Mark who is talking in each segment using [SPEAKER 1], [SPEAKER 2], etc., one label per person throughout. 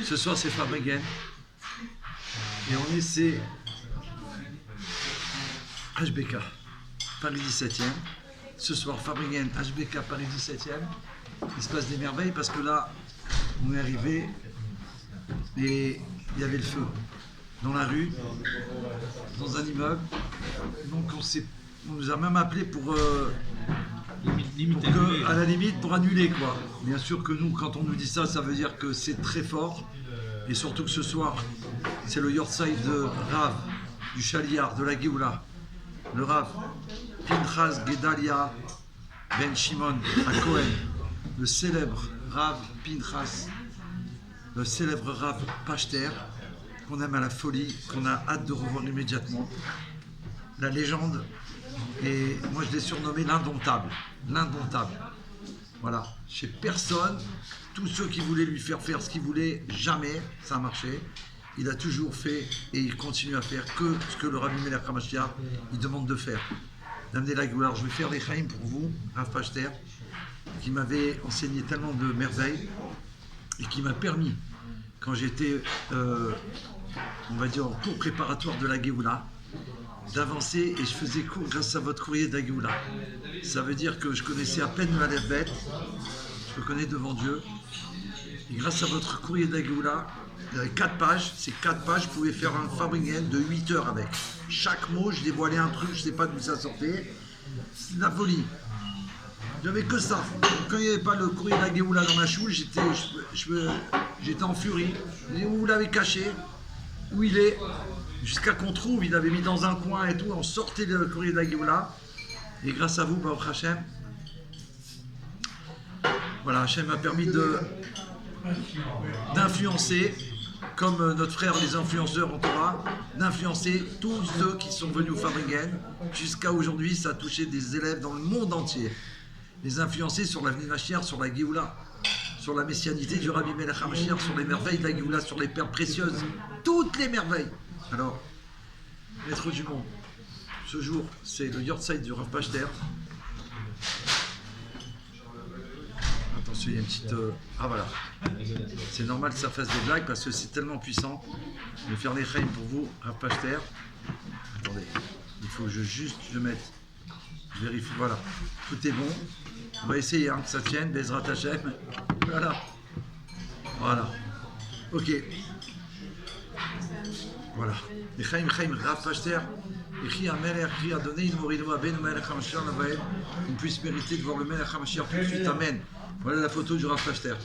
[SPEAKER 1] Ce soir, c'est Fabrigen. Et on est, c'est HBK, Paris 17e. Ce soir, Fabrigen, HBK, Paris 17e. Il se passe des merveilles parce que là, on est arrivé et il y avait le feu dans la rue, dans un immeuble. Donc on nous a même appelé pour à la limite pour annuler quoi. Bien sûr que nous, quand on nous dit ça, ça veut dire que c'est très fort. Et surtout que ce soir, c'est le Yortzeit de Rav, du Chaliar, de la Géoula. Le Rav Pinchas Gedalia Ben Shimon à Cohen, le célèbre Rav Pinchas, le célèbre Rav Pachter, qu'on aime à la folie, qu'on a hâte de revoir immédiatement. La légende, et moi je l'ai surnommé l'indomptable. L'indomptable. Voilà. Chez personne, tous ceux qui voulaient lui faire faire ce qu'il voulait, jamais ça a marché. Il a toujours fait et il continue à faire que ce que le Rabbi Melech HaMashiach il demande de faire. D'amener la gloire. Je vais faire des chaim pour vous, Rav Pachter, qui m'avait enseigné tellement de merveilles et qui m'a permis, quand j'étais, on va dire, en cours préparatoire de la Géoula, d'avancer et je faisais cours grâce à votre courrier de la Géoula. Ça veut dire que je connaissais à peine la lettre bête, je le connais devant Dieu. Et grâce à votre courrier de la Géoula, il y avait 4 pages, ces 4 pages, je pouvais faire un Fabrigen de 8 heures avec. Chaque mot, je dévoilais un truc, je ne sais pas d'où ça sortait. C'est de la folie. J'avais que ça. Quand il n'y avait pas le courrier de la Géoula dans ma choule, j'étais en furie. Je disais, où vous l'avez caché? Où il est? Jusqu'à qu'on trouve, il avait mis dans un coin et tout, on sortait le courrier de la Géoula. Et grâce à vous, Baruch Hashem, voilà, Hashem m'a permis d'influencer, comme notre frère les influenceurs en Torah, d'influencer tous ceux qui sont venus au Fabrigen. Jusqu'à aujourd'hui, ça a touché des élèves dans le monde entier. Les influencer sur l'avenir de Mashiach, sur la Géoula, sur la messianité du Rabbi Melech HaMashiach, sur les merveilles de la Géoula, sur les perles précieuses, toutes les merveilles. Alors, maître du monde, ce jour, c'est le Yortzeit du Rav Pachter. Attention, il y a une petite... Ah voilà. C'est normal que ça fasse des blagues parce que c'est tellement puissant. Je vais faire des chaim pour vous, Rav Pachter. Attendez, il faut que je mette... Je vérifie, voilà. Tout est bon. On va essayer que ça tienne, Bezrat Hashem. Voilà. Voilà. Ok. Voilà. Chaim, Rav Pachter. On puisse mériter de voir le Melech HaMashiach tout de suite. Amen. Voilà la photo du Rav Pachter.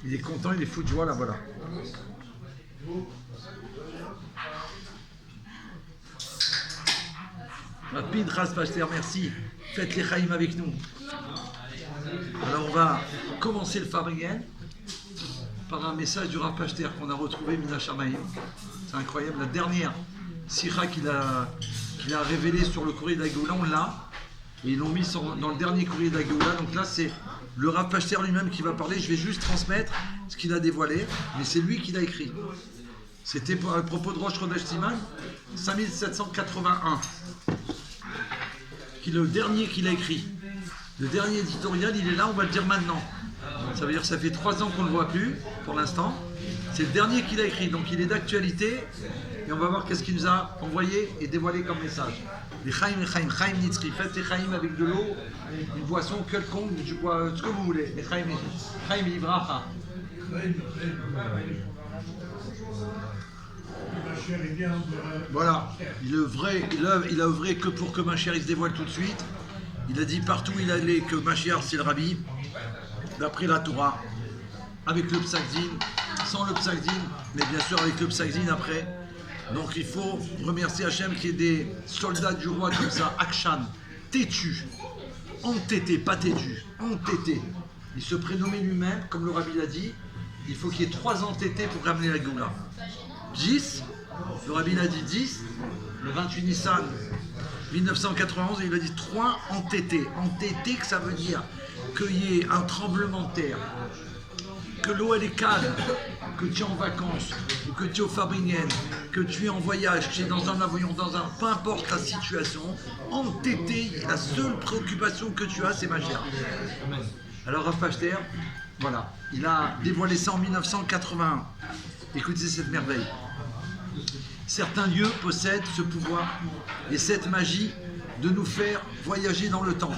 [SPEAKER 1] Il est content, il est fou de joie là, voilà. Rapide, Rav Pachter, merci. Faites les chaim avec nous. Alors on va commencer le Fabrigen par un message du Rav Pachter qu'on a retrouvé Mina Shamayim. C'est incroyable, la dernière Sikha qu'il a révélé sur le courrier de la Géoula, on l'a, et ils l'ont mis dans le dernier courrier de la Géoula. Donc là, c'est le Rav Pachter lui-même qui va parler. Je vais juste transmettre ce qu'il a dévoilé, mais c'est lui qui l'a écrit. C'était à propos de Rosh Chodesh Siman, 5781, qui est le dernier qu'il a écrit. Le dernier éditorial, il est là, on va le dire maintenant. Ça veut dire que ça fait 3 ans qu'on ne le voit plus, pour l'instant. C'est le dernier qu'il a écrit, donc il est d'actualité. Et on va voir qu'est-ce qu'il nous a envoyé et dévoilé comme message. Les chaim nitzri. Faites les chaim avec de l'eau, une boisson quelconque, du bois, ce que vous voulez. Les chaim livracha. Voilà. Il a œuvré que pour que Mashiach il se dévoile tout de suite. Il a dit partout où il allait que Mashiach c'est le Rabbi, d'après la Torah, avec le Psak-Din, sans le Psak-Din, mais bien sûr avec le Psak-Din après. Donc il faut remercier Hachem qu'il y ait des soldats du roi comme ça, Akshan, têtus, entêtés, pas têtus, entêtés. Il se prénommait lui-même, comme le Rabbi l'a dit, il faut qu'il y ait 3 entêtés pour ramener la Géoula. 10, le Rabbi l'a dit 10, le 28 Nissan 1991, il a dit 3 entêtés. Entêtés, que ça veut dire qu'il y ait un tremblement de terre, que l'eau elle est calme, que tu es en vacances, ou que tu es au Fabrigen, que tu es en voyage, que tu es dans un avion, peu importe la situation, entêté, la seule préoccupation que tu as, c'est Mashiach. Alors Rav Pachter, voilà, il a dévoilé ça en 1981. Écoutez cette merveille. Certains lieux possèdent ce pouvoir et cette magie de nous faire voyager dans le temps.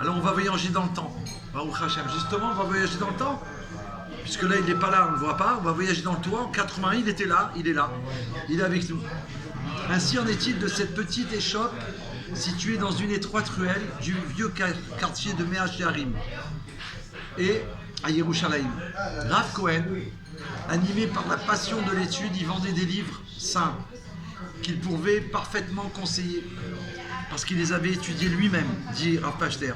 [SPEAKER 1] Alors on va voyager dans le temps. Baruch Hashem, justement, on va voyager dans le temps. Puisque là, il n'est pas là, on ne le voit pas. On va voyager dans le temps. En 81, il était là, il est là. Il est avec nous. Ainsi en est-il de cette petite échoppe située dans une étroite ruelle du vieux quartier de Mea Shearim et à Yerushalayim. Rav Cohen, animé par la passion de l'étude, y vendait des livres saints qu'il pouvait parfaitement conseiller parce qu'il les avait étudiés lui-même, dit Rav Pachter.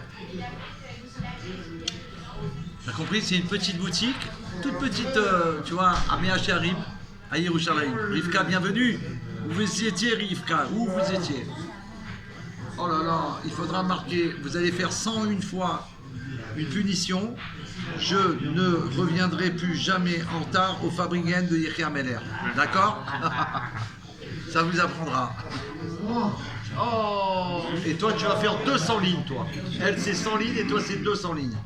[SPEAKER 1] T'as compris, c'est une petite boutique, toute petite, tu vois, à Mea Shearim, à Yerushalayim. Rivka, bienvenue. Où vous étiez, Rivka? Où vous étiez? Oh là là, il faudra marquer, vous allez faire 101 fois une punition. Je ne reviendrai plus jamais en retard au Fabriken de Yechia Meller. D'accord? Ça vous apprendra. Oh. Et toi, tu vas faire 200 lignes, toi. Elle, c'est 100 lignes et toi, c'est 200 lignes.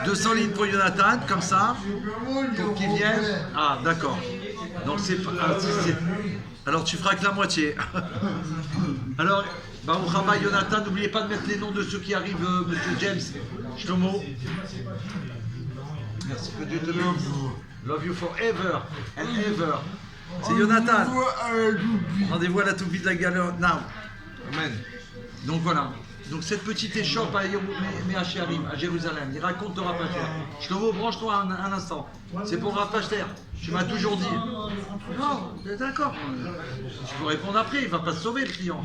[SPEAKER 1] 200 lignes pour Jonathan, comme ça, pour qu'il vienne. Ah, d'accord. Donc, alors, tu feras que la moitié. Alors, Baruch Haba, Jonathan, n'oubliez pas de mettre les noms de ceux qui arrivent, Monsieur James, Shlomo. Merci, que Dieu te bénisse. Love you forever and ever. C'est Jonathan. Rendez-vous à la toupie de la galère. Now. Amen. Donc voilà. Donc cette petite échoppe à Mea Shearim, à Jérusalem, il raconte au Rav Pachter. Shlomo, branche-toi un instant. C'est pour Rav Pachter. Tu m'as toujours dit. Non, d'accord. Je peux répondre après, il ne va pas se sauver le client.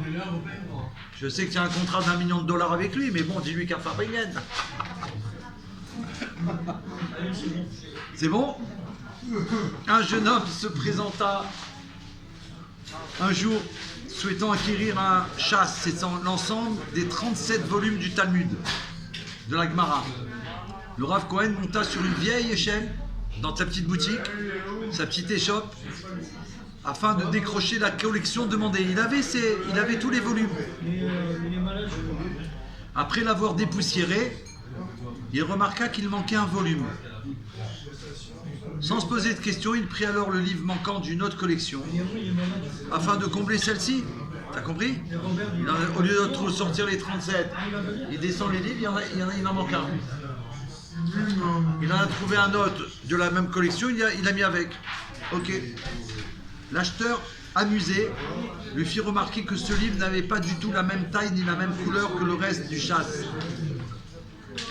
[SPEAKER 1] Je sais que tu as un contrat d'1 million de dollars avec lui, mais bon, dis-lui qu'à Fabriken. C'est bon? Un jeune homme se présenta un jour souhaitant acquérir un chasse, c'est l'ensemble des 37 volumes du Talmud, de la Gemara. Le Rav Cohen monta sur une vieille échelle dans sa petite boutique, sa petite échoppe, afin de décrocher la collection demandée. Il avait tous les volumes. Après l'avoir dépoussiéré, il remarqua qu'il manquait un volume. Sans se poser de questions, il prit alors le livre manquant d'une autre collection afin de combler celle-ci. T'as compris? Au lieu de sortir les 37, il descend les livres, il en manque un. Il en a trouvé un autre de la même collection, il a mis avec. Ok. L'acheteur, amusé, lui fit remarquer que ce livre n'avait pas du tout la même taille ni la même couleur que le reste du chasse.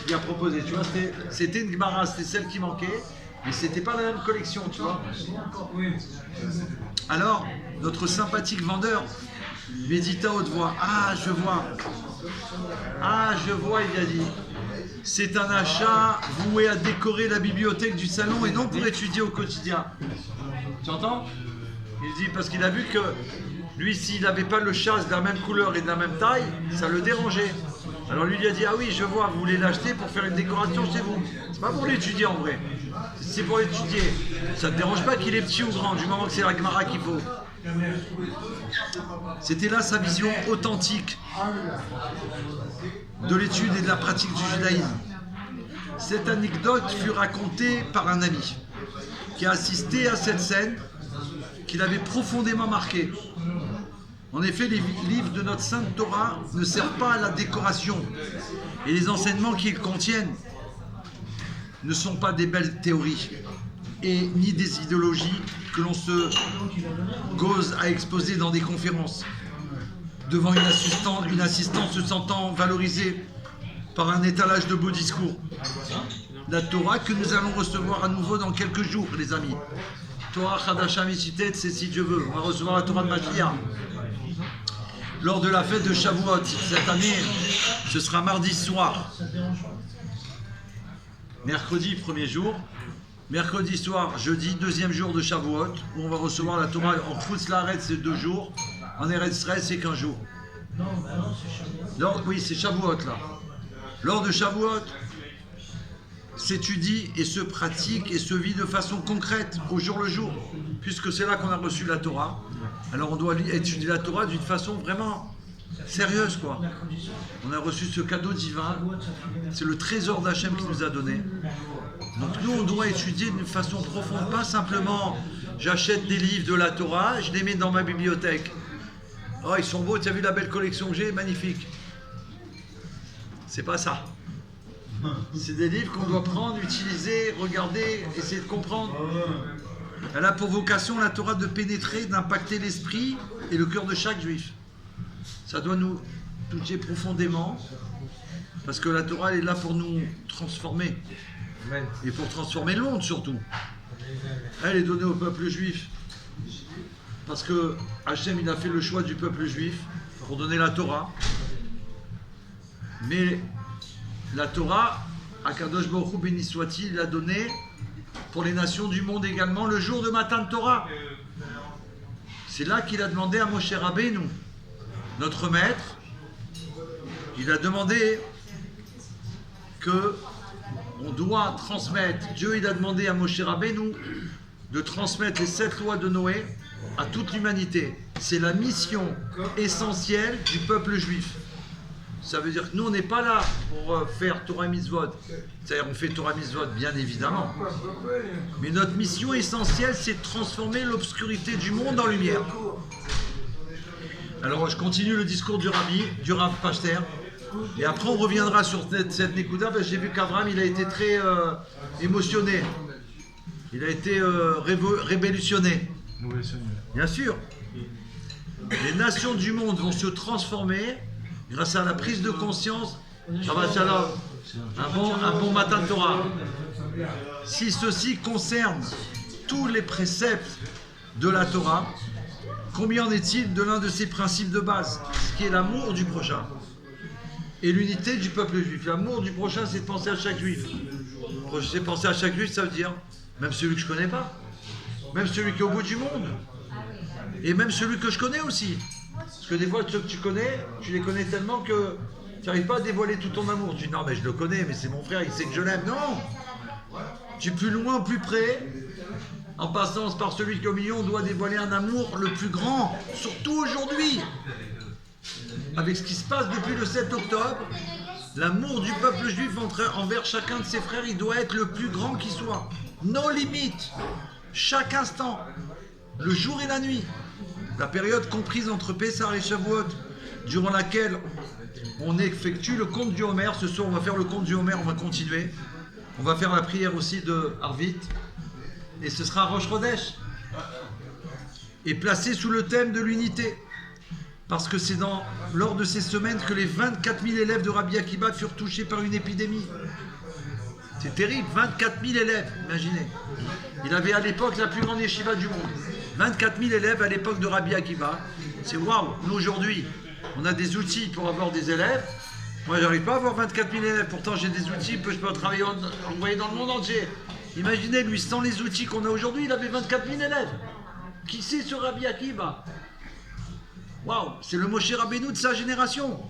[SPEAKER 1] Il a proposé, tu vois, c'était une Gemara, c'était celle qui manquait. Mais c'était pas la même collection, tu vois. Alors, notre sympathique vendeur médita à haute voix. Ah, je vois. Ah, je vois, il a dit. C'est un achat voué à décorer la bibliothèque du salon et non pour étudier au quotidien. Tu entends? Il dit, parce qu'il a vu que lui, s'il n'avait pas le chasse de la même couleur et de la même taille, ça le dérangeait. Alors lui a dit, ah oui, je vois, vous voulez l'acheter pour faire une décoration chez vous. C'est pas pour l'étudier en vrai. C'est pour étudier. Ça ne te dérange pas qu'il est petit ou grand, du moment que c'est la Gemara qu'il faut. C'était là sa vision authentique de l'étude et de la pratique du judaïsme. Cette anecdote fut racontée par un ami qui a assisté à cette scène qui l'avait profondément marqué. En effet, les livres de notre Sainte Torah ne servent pas à la décoration et les enseignements qu'ils contiennent ne sont pas des belles théories et ni des idéologies que l'on se gose à exposer dans des conférences devant une assistante se sentant valorisée par un étalage de beaux discours. La Torah que nous allons recevoir à nouveau dans quelques jours, les amis. Torah Chadasha Meshitet, c'est si Dieu veut. On va recevoir la Torah de Mashiach. Lors de la fête de Shavuot, cette année, ce sera mardi soir. Mercredi, premier jour. Mercredi soir, jeudi, deuxième jour de Shavuot, où on va recevoir la Torah en Chutz La'aretz, c'est 2 jours. En Eretz Israël, c'est 15 jours. Oui, c'est Shavuot, là. Lors de Shavuot, s'étudie et se pratique et se vit de façon concrète, au jour le jour, puisque c'est là qu'on a reçu la Torah. Alors on doit étudier la Torah d'une façon vraiment sérieuse, quoi. On a reçu ce cadeau divin. C'est le trésor d'Hachem qui nous a donné. Donc nous, on doit étudier d'une façon profonde, pas simplement j'achète des livres de la Torah, je les mets dans ma bibliothèque. Oh, ils sont beaux, tu as vu la belle collection que j'ai, magnifique. C'est pas ça. C'est des livres qu'on doit prendre, utiliser, regarder, essayer de comprendre. Elle a pour vocation, la Torah, de pénétrer, d'impacter l'esprit et le cœur de chaque juif. Ça doit nous toucher profondément, parce que la Torah, elle est là pour nous transformer. Et pour transformer le monde, surtout. Elle est donnée au peuple juif. Parce que Hachem, il a fait le choix du peuple juif pour donner la Torah. Mais la Torah, Akadosh Baruch Hu, béni soit-il, l'a donnée pour les nations du monde également le jour de Matan Torah. C'est là qu'il a demandé à Moshe Rabbeinu, notre maître, il a demandé que on doit transmettre, Dieu il a demandé à Moshe Rabbeinu de transmettre les 7 lois de Noé à toute l'humanité. C'est la mission essentielle du peuple juif. Ça veut dire que nous, on n'est pas là pour faire Torah Mitzvot. C'est-à-dire, on fait Torah Mitzvot, bien évidemment. Mais notre mission essentielle, c'est de transformer l'obscurité du monde en lumière. Alors, je continue le discours du Rav Pachter. Et après, on reviendra sur cette Nekuda, parce que j'ai vu qu'Abraham, il a été très émotionné. Il a été révolutionné. Bien sûr. Les nations du monde vont se transformer grâce à la prise de conscience. Shabbat Shalom. Un bon matin de Torah. Si ceci concerne tous les préceptes de la Torah, combien en est-il de l'un de ses principes de base, ce qui est l'amour du prochain et l'unité du peuple juif. L'amour du prochain, c'est de penser à chaque juif. C'est penser à chaque juif, ça veut dire même celui que je ne connais pas, même celui qui est au bout du monde, et même celui que je connais aussi. Parce que des fois, ceux que tu connais, tu les connais tellement que tu n'arrives pas à dévoiler tout ton amour. Tu dis non, mais je le connais, mais c'est mon frère, il sait que je l'aime. Non, tu es plus loin, plus près. En passant par celui qui est au milieu, on doit dévoiler un amour le plus grand, surtout aujourd'hui. Avec ce qui se passe depuis le 7 octobre, l'amour du peuple juif envers chacun de ses frères, il doit être le plus grand qui soit. Nos limites, chaque instant, le jour et la nuit. La période comprise entre Pessah et Shavuot, durant laquelle on effectue le compte du Homer. Ce soir, on va faire le compte du Homer, on va continuer. On va faire la prière aussi de Arvit. Et ce sera Rosh Chodesh. Et placé sous le thème de l'unité. Parce que c'est lors de ces semaines que les 24 000 élèves de Rabbi Akiba furent touchés par une épidémie. C'est terrible, 24 000 élèves, imaginez. Il avait à l'époque la plus grande yeshiva du monde. 24 000 élèves à l'époque de Rabbi Akiba. C'est waouh. Nous aujourd'hui, on a des outils pour avoir des élèves. Moi, j'arrive pas à avoir 24 000 élèves. Pourtant, j'ai des outils que je peux travailler envoyer dans le monde entier. Imaginez, lui, sans les outils qu'on a aujourd'hui, il avait 24 000 élèves. Qui c'est ce Rabbi Akiba? Waouh, c'est le Moshe Rabbeinu de sa génération.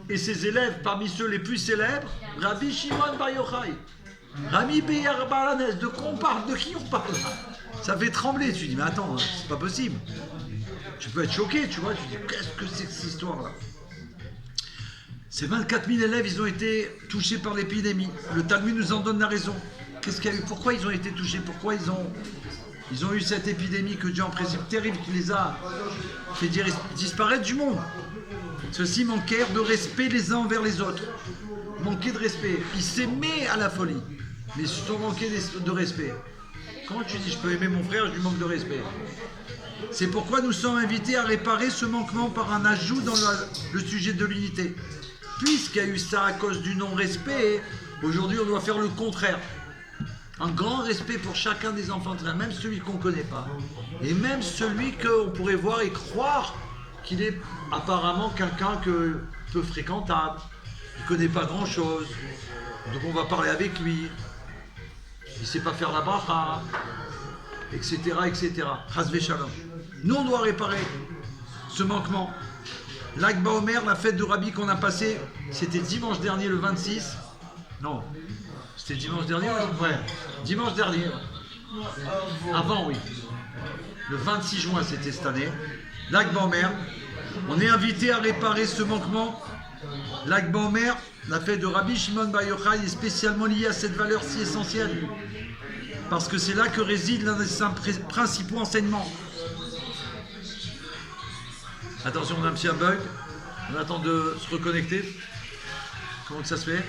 [SPEAKER 1] Et ses élèves, parmi ceux les plus célèbres, Rabbi Shimon Bar Yochai, Rabbi Meir Bar Hanès. De quoi on parle? De qui on parle? Ça fait trembler. Tu dis, mais attends, c'est pas possible. Tu peux être choqué, tu vois. Tu dis, qu'est-ce que c'est que cette histoire-là? Ces 24 000 élèves, ils ont été touchés par l'épidémie. Le Talmud nous en donne la raison. Qu'est-ce qu'il y a eu? Pourquoi ils ont été touchés? Pourquoi ils ont eu cette épidémie que Dieu en principe terrible qui les a fait disparaître du monde? Ceux-ci manquèrent de respect les uns envers les autres. Manquaient de respect. Ils s'aimaient à la folie, mais ils sont manqués de respect. Comment tu dis je peux aimer mon frère, je lui manque de respect? C'est pourquoi nous sommes invités à réparer ce manquement par un ajout dans le sujet de l'unité. Puisqu'il y a eu ça à cause du non-respect, aujourd'hui on doit faire le contraire. Un grand respect pour chacun des enfants de même celui qu'on ne connaît pas. Et même celui qu'on pourrait voir et croire qu'il est apparemment quelqu'un peu fréquentable. Il ne connaît pas grand-chose. Donc on va parler avec lui. Il ne sait pas faire la bracha, etc., etc. Chas Shalom. Nous, on doit réparer ce manquement. L'Ag Baomer, la fête de Rabbi qu'on a passée, c'était dimanche dernier, le 26. Non, c'était dimanche dernier? Ouais, dimanche dernier. Avant, oui. Le 26 juin, c'était cette année. L'Ag Baomer. On est invité à réparer ce manquement. L'Ag Baomer, la fête de Rabbi Shimon Bar Yochai, est spécialement liée à cette valeur si essentielle. Parce que c'est là que réside l'un des principaux enseignements. Attention, on a un petit bug. On attend de se reconnecter. Comment que ça se fait?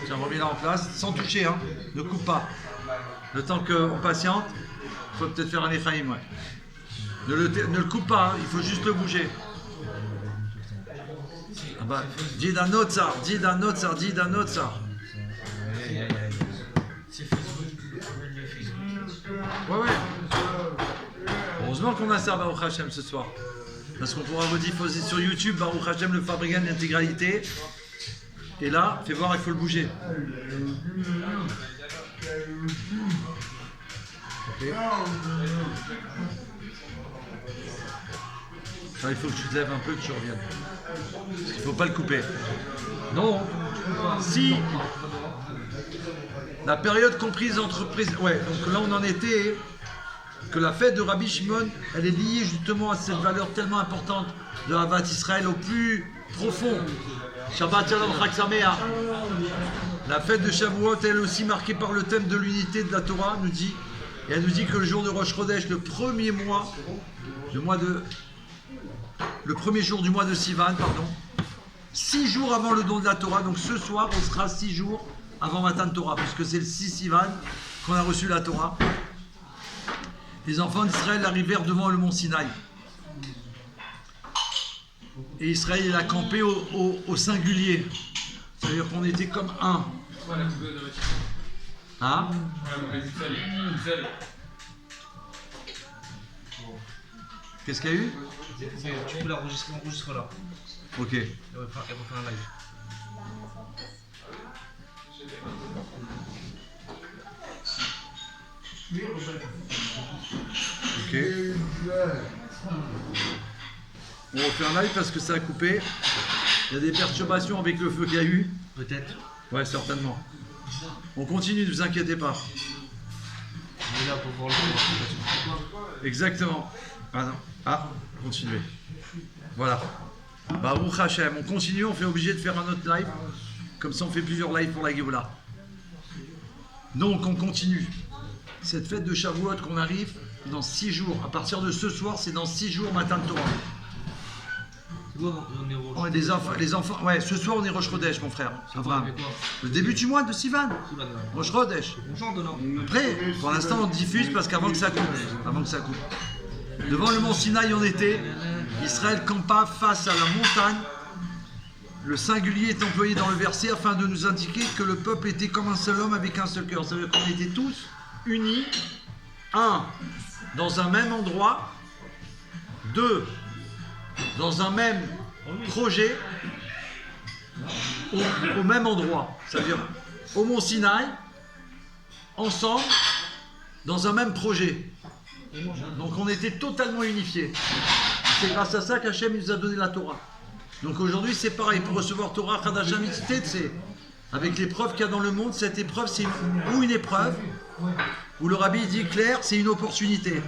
[SPEAKER 1] Tiens, remets-la en place, sans toucher, hein. Ne coupe pas. Le temps qu'on patiente, il faut peut-être faire un Ephraim, ouais. Ne le coupe pas, hein. Il faut juste le bouger. Ah bah, dis d'un autre ça, dis d'un autre ça, dis d'un autre ça. Ouais. Heureusement qu'on a ça, Baruch Hashem, ce soir. Parce qu'on pourra rediffuser sur YouTube, Baruch Hashem, le fabricant de l'intégralité. Et là, fais voir, il faut le bouger. Okay. Ça, il faut que tu te lèves un peu, que tu reviennes. Parce qu'il ne faut pas le couper. Non. Si la période comprise entre... Ouais, donc là on en était... Que la fête de Rabbi Shimon, elle est liée justement à cette valeur tellement importante de Havat Israël au plus profond. Shabbat Shalom Chag Sameach. La fête de Shavuot, elle est aussi marquée par le thème de l'unité de la Torah, nous dit. Et elle nous dit que le jour de Rosh Chodesh, le premier jour du mois de Sivan, 6 jours avant le don de la Torah, donc ce soir, on sera 6 jours avant Matan Torah, puisque c'est le 6 Sivan qu'on a reçu la Torah. Les enfants d'Israël arrivèrent devant le mont Sinaï. Et Israël, il a campé au singulier. C'est-à-dire qu'on était comme un. Hein? Qu'est-ce qu'il y a eu?
[SPEAKER 2] Tu peux l'enregistrer, enregistre là.
[SPEAKER 1] Ok.
[SPEAKER 2] Et on va faire un live.
[SPEAKER 1] Ok. On refait un live parce que ça a coupé. Il y a des perturbations avec le feu qu'il y a eu.
[SPEAKER 2] Peut-être.
[SPEAKER 1] Ouais, certainement. On continue, ne vous inquiétez pas.
[SPEAKER 2] On est là pour voir le.
[SPEAKER 1] Exactement. Ah non. Ah, continuez. Voilà. Baruch Hashem. On continue, on fait obligé de faire un autre live. Comme ça, on fait plusieurs lives pour la Géoula. Donc, on continue. Cette fête de Shavuot qu'on arrive dans 6 jours. À partir de ce soir, c'est dans 6 jours, Matan Torah.
[SPEAKER 2] On est
[SPEAKER 1] les enfants. Ouais, ce soir, on est Rosh Chodesh, mon frère. Abraham. Le début du mois de Sivan. Rosh Chodesh.
[SPEAKER 2] On chante non?
[SPEAKER 1] Après, pour l'instant, on diffuse parce qu'avant que ça coupe. Devant le mont Sinaï, on était. Israël campa face à la montagne. Le singulier est employé dans le verset afin de nous indiquer que le peuple était comme un seul homme avec un seul cœur. Ça veut dire qu'on était tous unis. 1. Dans un même endroit. 2. Dans un même projet. Au même endroit. C'est-à-dire au mont Sinaï. Ensemble. Dans un même projet. Donc on était totalement unifiés. C'est grâce à ça qu'Hachem nous a donné la Torah. Donc aujourd'hui c'est pareil, pour recevoir Torah Chadasha Mitzvah, c'est avec l'épreuve qu'il y a dans le monde, cette épreuve c'est une épreuve, où le Rabbi dit clair, c'est une opportunité.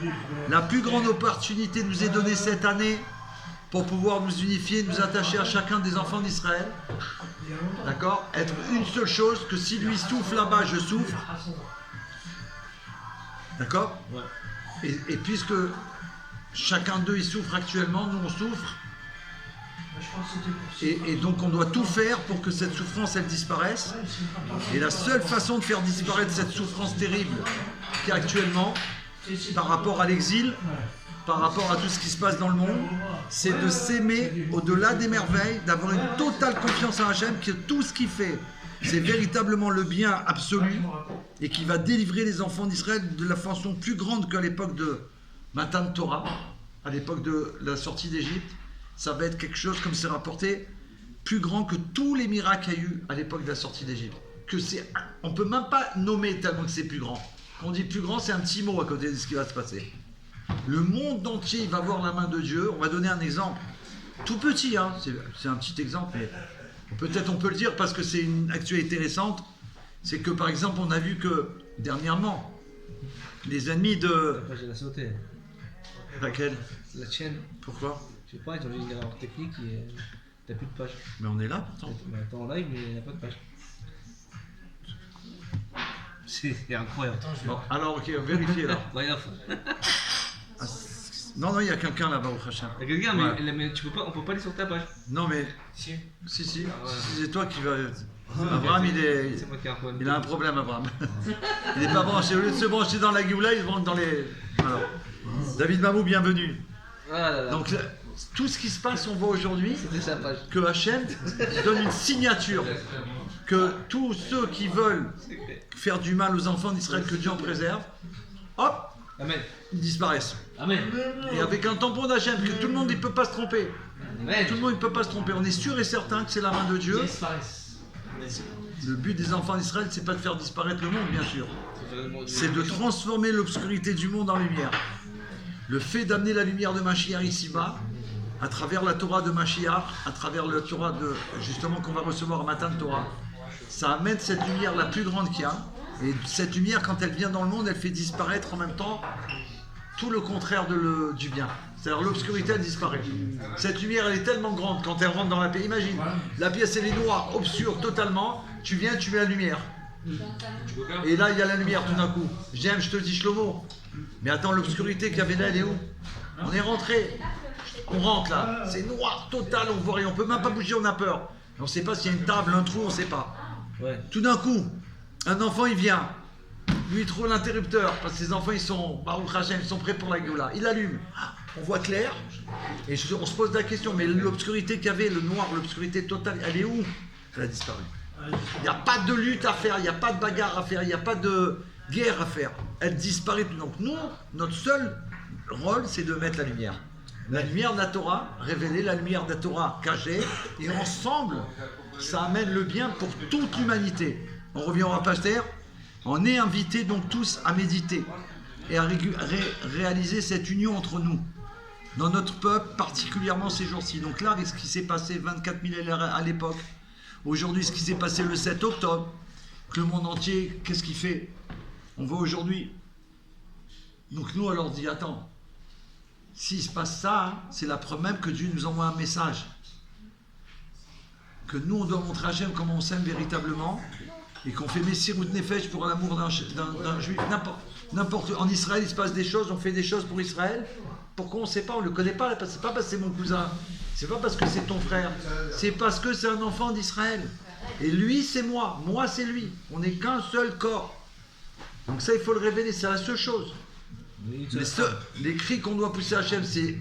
[SPEAKER 1] La plus grande opportunité nous est donnée cette année pour pouvoir nous unifier, nous attacher à chacun des enfants d'Israël. D'accord? Être une seule chose, que si lui souffle là-bas, je souffre. D'accord? Et puisque chacun d'eux il souffre actuellement, nous on souffre. Et donc on doit tout faire pour que cette souffrance elle disparaisse. Et la seule façon de faire disparaître cette souffrance terrible qu'il y a actuellement par rapport à l'exil, par rapport à tout ce qui se passe dans le monde, c'est de s'aimer au-delà des merveilles, d'avoir une totale confiance en Hachem, que tout ce qu'il fait, c'est véritablement le bien absolu et qui va délivrer les enfants d'Israël de la façon plus grande qu'à l'époque de Matan Torah, à l'époque de la sortie d'Égypte. Ça va être quelque chose, comme c'est rapporté, plus grand que tous les miracles qu'il y a eu à l'époque de la sortie d'Égypte. On ne peut même pas nommer tellement que c'est plus grand. Quand on dit plus grand, c'est un petit mot à côté de ce qui va se passer. Le monde entier, il va voir la main de Dieu. On va donner un exemple. Tout petit, hein, c'est un petit exemple, mais peut-être on peut le dire parce que c'est une actualité récente. C'est que par exemple, on a vu que dernièrement, les ennemis de... Laquelle?
[SPEAKER 2] La tienne.
[SPEAKER 1] Pourquoi?
[SPEAKER 2] Je sais pas, ils ont une erreur technique et t'as plus de page.
[SPEAKER 1] Mais on est là pourtant.
[SPEAKER 2] Mais attends en live, mais il n'y a pas de page. C'est incroyable.
[SPEAKER 1] Bon, alors ok, vérifiez là.
[SPEAKER 2] Regarde.
[SPEAKER 1] Ah, non, il y a quelqu'un là-bas au Hachem.
[SPEAKER 2] Il y a quelqu'un,
[SPEAKER 1] Ouais.
[SPEAKER 2] mais tu peux pas, on peut pas aller sur ta page.
[SPEAKER 1] Non mais,
[SPEAKER 3] Si.
[SPEAKER 1] si,
[SPEAKER 2] Ah ouais.
[SPEAKER 1] c'est toi qui vas... Abraham,
[SPEAKER 2] C'est moi qui ai un problème.
[SPEAKER 1] il a un problème, Abraham. Il n'est pas branché. Au lieu de se brancher dans la Géoula, il se branche dans les... Alors, David Mamou, bienvenue.
[SPEAKER 2] Ah là là.
[SPEAKER 1] Donc, tout ce qui se passe, on voit aujourd'hui
[SPEAKER 2] C'était sa page.
[SPEAKER 1] que Hachem donne une signature que tous ceux qui veulent faire du mal aux enfants d'Israël, que Dieu en préserve, hop,
[SPEAKER 2] Amen.
[SPEAKER 1] ils disparaissent.
[SPEAKER 2] Amen.
[SPEAKER 1] Et avec un tampon d'Hachem, que tout le monde ne peut pas se tromper.
[SPEAKER 2] Amen.
[SPEAKER 1] Tout le monde ne peut pas se tromper. On est sûr et certain que c'est la main de Dieu. Le but des enfants d'Israël, c'est pas de faire disparaître le monde, bien sûr. C'est de transformer l'obscurité du monde en lumière. Le fait d'amener la lumière de Mashiach ici-bas, à travers la Torah de Mashiach, à travers la Torah de, justement qu'on va recevoir à Matan Torah, ça amène cette lumière la plus grande qu'il y a. Et cette lumière, quand elle vient dans le monde, elle fait disparaître en même temps tout le contraire du bien. C'est-à-dire l'obscurité, elle disparaît. Cette lumière, elle est tellement grande quand elle rentre dans la pièce. Imagine, la pièce, elle est noire, obscure totalement. Tu viens, tu mets la lumière. Et là, il y a la lumière tout d'un coup. J'aime, je te dis Shlomo. Mais attends, l'obscurité qu'il y avait là, elle est où? On est rentré. On rentre là. C'est noir, total, on voit rien. On peut même pas bouger, on a peur. On ne sait pas s'il y a une table, un trou, on ne sait pas.
[SPEAKER 2] Ouais.
[SPEAKER 1] Tout d'un coup, un enfant, il vient. Lui, il trouve l'interrupteur. Parce que ses enfants, ils sont, Baruch Hashem, ils sont prêts pour la Géoula. Il allume. On voit clair. Et on se pose la question, mais l'obscurité qu'il y avait, le noir, l'obscurité totale, elle est où? Elle a disparu. Il n'y a pas de lutte à faire, il n'y a pas de bagarre à faire, il n'y a pas de guerre à faire. Elle disparaît. Donc nous, notre seul rôle, c'est de mettre la lumière. La lumière de la Torah révélée, la lumière de la Torah cachée. Et ensemble, ça amène le bien pour toute l'humanité. On revient au Raphaël. On est invités donc tous à méditer et à réaliser cette union entre nous. Dans notre peuple, particulièrement ces jours-ci. Donc là, avec ce qui s'est passé 24 000 à l'époque, aujourd'hui, ce qui s'est passé le 7 octobre, que le monde entier, qu'est-ce qu'il fait? On voit aujourd'hui. Donc nous, alors, on se dit, attends, s'il se passe ça, hein, c'est la preuve même que Dieu nous envoie un message. Que nous, on doit montrer à Hachem comment on s'aime véritablement et qu'on fait Messirut Nefesh pour l'amour d'un juif. N'importe où. En Israël, il se passe des choses, on fait des choses pour Israël. Pourquoi on ne sait pas? On ne le connaît pas. C'est pas parce que c'est mon cousin. C'est pas parce que c'est ton frère. C'est parce que c'est un enfant d'Israël. Et lui, c'est moi. Moi, c'est lui. On n'est qu'un seul corps. Donc ça, il faut le révéler. C'est la seule chose. Les cris qu'on doit pousser à Hachem, c'est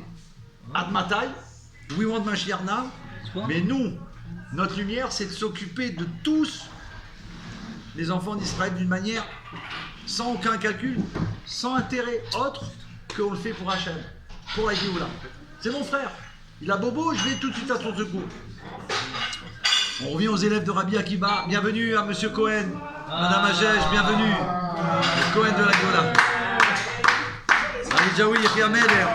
[SPEAKER 1] Admatai, We want Mashiach now. Mais nous, notre lumière, c'est de s'occuper de tous les enfants d'Israël d'une manière sans aucun calcul, sans intérêt autre qu'on le fait pour Hachem, pour la Géoula. C'est mon frère. Il a bobo, je vais tout de suite à son secours. On revient aux élèves de Rabbi Akiba. Bienvenue à Monsieur Cohen, Madame Agege, bienvenue. Le Cohen de la Géoula. Jaoui, Riameler.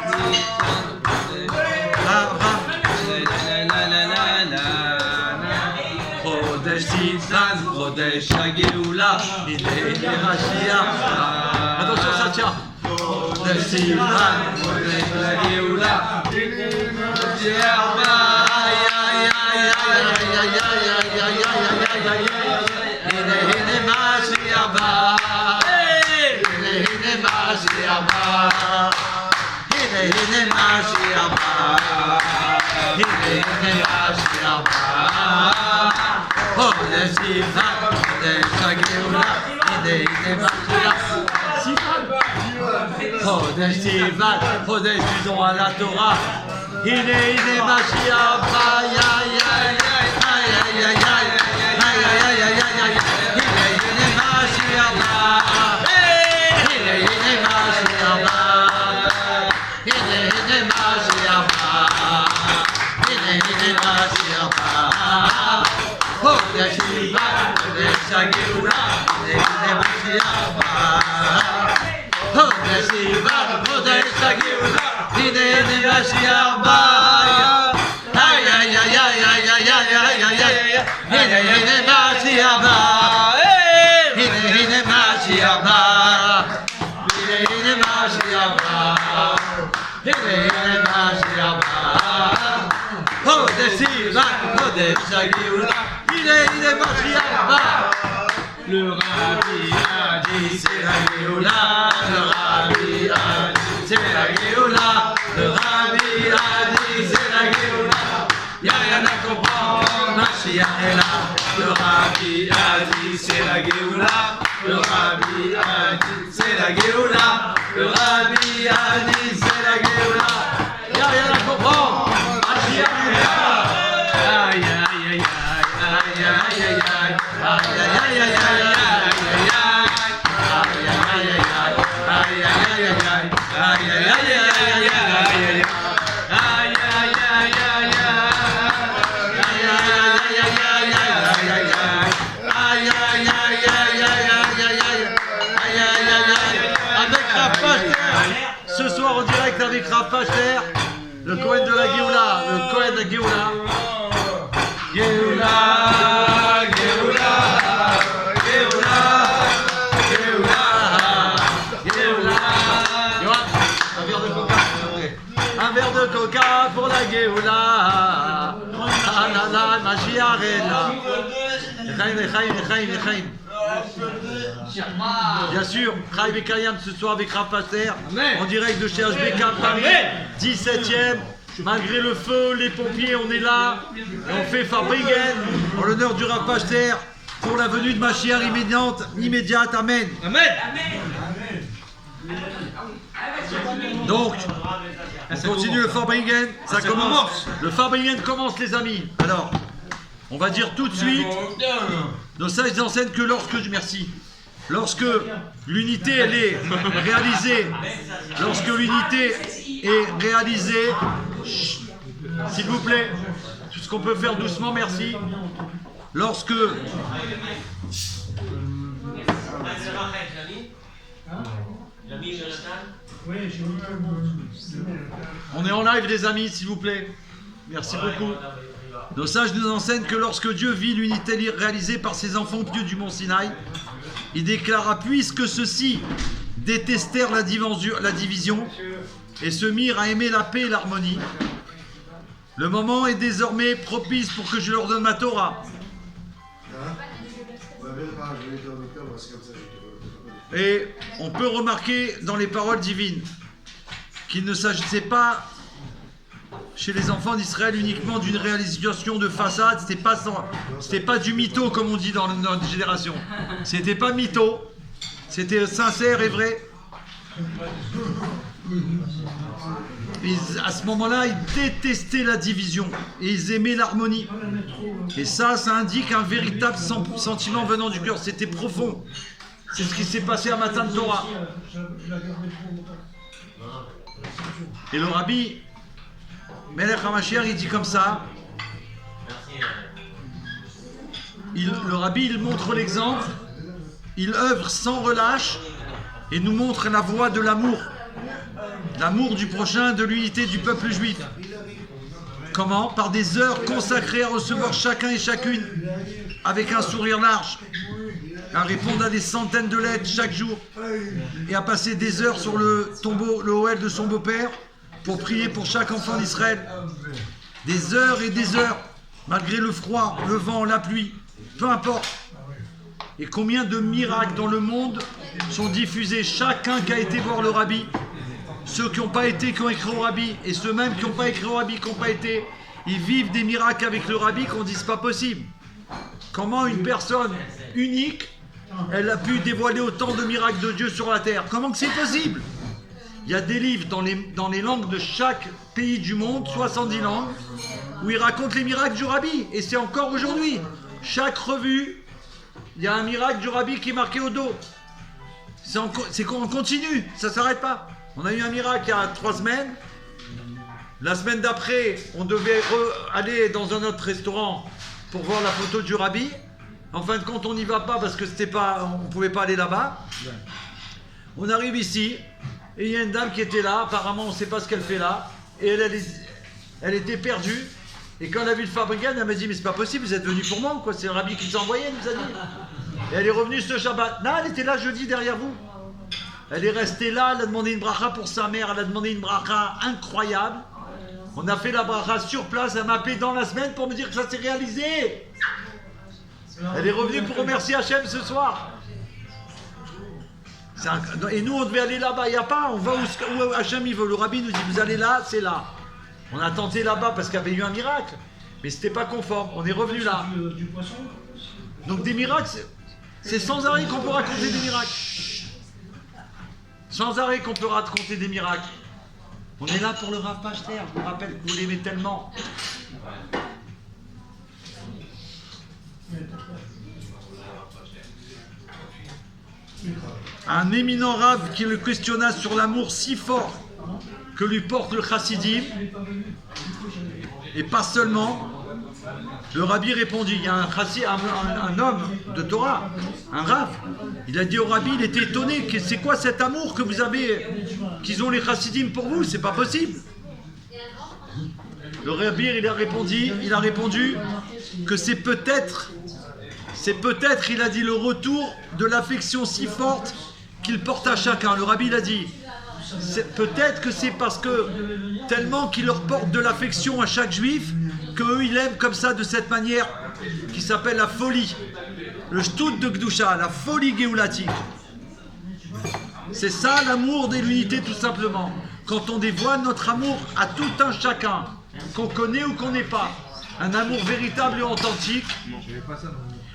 [SPEAKER 1] חודש סיוון, חודש הגאולה, הנה הנה משיח. Attention, ça tient. חודש סיוון, חודש הגאולה, הנה משיח בא. הנה הנה משיח בא. הנה הנה משיח בא. הנה הנה משיח בא. הנה הנה משיח בא. חודש סיוון, חודש הגאולה, הנה הנה משיח. חודש סיוון, חודש חיזור על התורה, הנה הנה משיח בא. חודש סיוון, חודש הגאולה, הנה משיח בא. חודש סיוון, חודש הגאולה, הנה משיח בא. הנה משיח בא. הנה משיח בא. הנה משיח בא.
[SPEAKER 2] Kadesh Agéoula.
[SPEAKER 1] Il est Mashiach.
[SPEAKER 2] Le Rabbi a dit c'est la Géoula. Le Rabbi a dit c'est la Géoula. Le Rabbi a dit c'est la Géoula. Y'a rien à comprendre, Mashiach est là. Le Rabbi a dit c'est la Géoula. Le Rabbi a dit c'est la Géoula. Le Rabbi a dit c'est la Géoula. Y'a rien à comprendre, Mashiach est là. Aïe aïe aïe aïe aïe aïe aïe aïe aïe aïe
[SPEAKER 1] ce soir en direct avec Rav Pasher, le Kohen de la Géoula, le Kohen de la Géoula. Géoula, Géoula, Géoula, Géoula, Géoula. Yoann, un verre de coca, s'il vous plaît. Un verre de coca pour la Géoula. Ah là là, Mashiach est là. Echaim. Bien sûr, Chaim et Kayam ce soir avec Rav Pasher, en direct de chez HBK Paris, 17ème. Malgré le feu, les pompiers, on est là et on fait Farbringen en l'honneur du Rav Pasher pour la venue de Mashiach immédiate. Amen.
[SPEAKER 2] Amen.
[SPEAKER 1] Donc, on continue le Farbringen. Ça commence. Le Farbringen commence, les amis. Alors, on va dire tout de suite, nos sages enseignent que lorsque l'unité elle est réalisée, s'il vous plaît, tout ce qu'on peut faire doucement, merci. Lorsque on est en live, les amis, s'il vous plaît, merci beaucoup. Nos sages nous enseignent que lorsque Dieu vit l'unité réalisée par ses enfants pieux du mont Sinaï, il déclara: puisque ceux-ci détestèrent la division et se mirent à aimer la paix et l'harmonie, le moment est désormais propice pour que je leur donne ma Torah. Et on peut remarquer dans les paroles divines qu'il ne s'agissait pas chez les enfants d'Israël uniquement d'une réalisation de façade, c'était pas du mytho comme on dit dans notre génération. C'était pas mytho, c'était sincère et vrai. Et à ce moment-là, ils détestaient la division et ils aimaient l'harmonie. Et ça indique un véritable sentiment venant du cœur. C'était profond. C'est ce qui s'est passé à Matan Torah. Et le rabbi Melech HaMashiach, il dit comme ça. Le rabbi, il montre l'exemple. Il œuvre sans relâche et nous montre la voie de l'amour. L'amour du prochain, de l'unité du peuple juif. Comment? Par des heures consacrées à recevoir chacun et chacune avec un sourire large, à répondre à des centaines de lettres chaque jour et à passer des heures sur le tombeau, le Ohel de son beau-père pour prier pour chaque enfant d'Israël. Des heures et des heures, malgré le froid, le vent, la pluie, peu importe. Et combien de miracles dans le monde sont diffusés? Chacun qui a été voir le rabbi, ceux qui n'ont pas été, qui ont écrit au rabbi, et ceux même qui n'ont pas écrit au rabbi, qui n'ont pas été, ils vivent des miracles avec le rabbi qu'on dit c'est pas possible. Comment une personne unique, elle a pu dévoiler autant de miracles de Dieu sur la terre? Comment que c'est possible? Il y a des livres dans les langues de chaque pays du monde, 70 langues, où ils racontent les miracles du rabbi. Et c'est encore aujourd'hui. Chaque revue, il y a un miracle du rabbi qui est marqué au dos. C'est qu'on continue, ça ne s'arrête pas. On a eu un miracle il y a 3 semaines. La semaine d'après, on devait aller dans un autre restaurant pour voir la photo du rabbi. En fin de compte, on n'y va pas parce que on ne pouvait pas aller là-bas. On arrive ici, et il y a une dame qui était là. Apparemment, on ne sait pas ce qu'elle fait là. Et elle était perdue. Et quand elle a vu le Farbringen, elle m'a dit: mais c'est pas possible, vous êtes venu pour moi ou quoi? C'est le rabbi qui nous a envoyé, elle nous a dit. Et elle est revenue ce Shabbat. Non, elle était là jeudi derrière vous. Elle est restée là, elle a demandé une bracha pour sa mère, elle a demandé une bracha incroyable. On a fait la bracha sur place, elle m'a appelé dans la semaine pour me dire que ça s'est réalisé. Elle est revenue pour remercier Hachem ce soir. Et nous, on devait aller là-bas. Il n'y a pas. On va où Hachem il veut. Le rabbi nous dit, vous allez là, c'est là. On a tenté là-bas parce qu'il y avait eu un miracle. Mais ce n'était pas conforme. On est revenu là. Donc des miracles, c'est sans arrêt qu'on peut raconter des miracles. Sans arrêt qu'on peut raconter des miracles. On est là pour le Rav Pachter. Je vous rappelle que vous l'aimez tellement. Un éminent Rav qui le questionna sur l'amour si fort que lui porte le chassidim, et pas seulement. Le rabbi répondit, il y a un homme de Torah, un Rav, il a dit au rabbi, il était étonné, c'est quoi cet amour que vous avez, qu'ils ont les chassidim pour vous, c'est pas possible. Le rabbi il a répondu que c'est peut-être, il a dit, le retour de l'affection si forte qu'il porte à chacun. Le rabbi il a dit, peut-être que c'est parce que tellement qu'il leur porte de l'affection à chaque juif, qu'eux ils aiment comme ça, de cette manière qui s'appelle la folie, le shtout de Gdusha, la folie géoulatique. C'est ça l'amour de l'unité tout simplement. Quand on dévoile notre amour à tout un chacun, qu'on connaît ou qu'on n'ait pas, un amour véritable et authentique,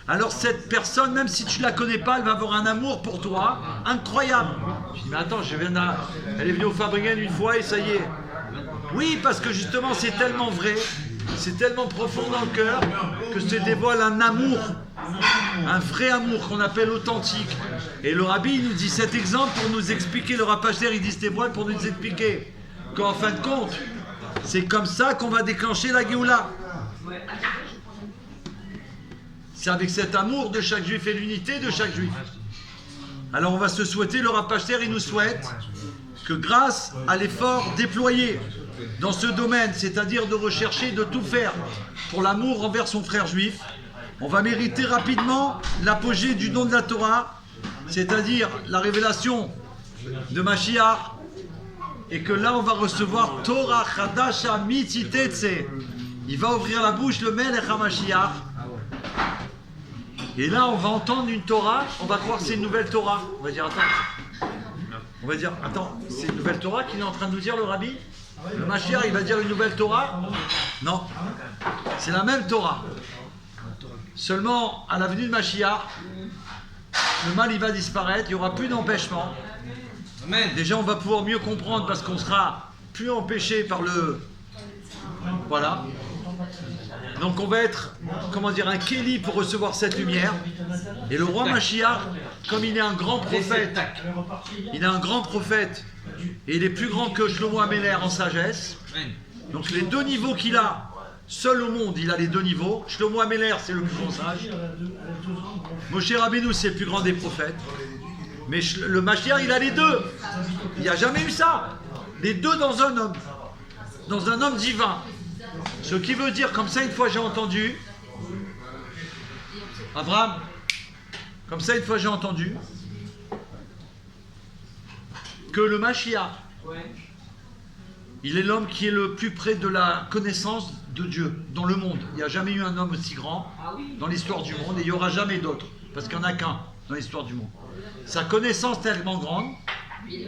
[SPEAKER 1] alors cette personne, même si tu ne la connais pas, elle va avoir un amour pour toi incroyable. Je dis, mais attends, elle est venue au Fabringen une fois et ça y est. Oui, parce que justement c'est tellement vrai, c'est tellement profond dans le cœur que se dévoile un amour, un vrai amour qu'on appelle authentique. Et le rabbi nous dit cet exemple pour nous expliquer, le Rav Pachter il dit ce dévoile pour nous expliquer qu'en fin de compte, c'est comme ça qu'on va déclencher la Géoula. C'est avec cet amour de chaque juif et l'unité de chaque juif. Alors on va se souhaiter, le Rav Pachter il nous souhaite que grâce à l'effort déployé dans ce domaine, c'est-à-dire de rechercher, de tout faire pour l'amour envers son frère juif, on va mériter rapidement l'apogée du don de la Torah, c'est-à-dire la révélation de Mashiach, et que là on va recevoir Torah Chadasha Mitzitetse. Il va ouvrir la bouche le Melech HaMashiach. Et là, on va entendre une Torah, on va croire que c'est une nouvelle Torah. On va dire, attends, c'est une nouvelle Torah qu'il est en train de nous dire, le rabbi? Le Mashiach, il va dire une nouvelle Torah? Non, c'est la même Torah. Seulement, à la venue de Mashiach, le mal, il va disparaître, il n'y aura plus d'empêchement. Déjà, on va pouvoir mieux comprendre parce qu'on sera plus empêché par le... Voilà. Donc on va être, un kéli pour recevoir cette lumière. Et le roi Mashiach, comme il est un grand prophète, et il est plus grand que Shlomo Améler en sagesse. Donc les deux niveaux qu'il a, seul au monde, il a les deux niveaux. Shlomo Améler, c'est le plus grand sage. Moshe Rabbeinu, c'est le plus grand des prophètes. Mais le Mashiach, il a les deux. Il n'y a jamais eu ça. Les deux dans un homme divin. Ce qui veut dire, comme ça une fois j'ai entendu, Abraham, que le Mashiach, il est l'homme qui est le plus près de la connaissance de Dieu dans le monde. Il n'y a jamais eu un homme aussi grand dans l'histoire du monde et il n'y aura jamais d'autre, parce qu'il n'y en a qu'un dans l'histoire du monde. Sa connaissance tellement grande,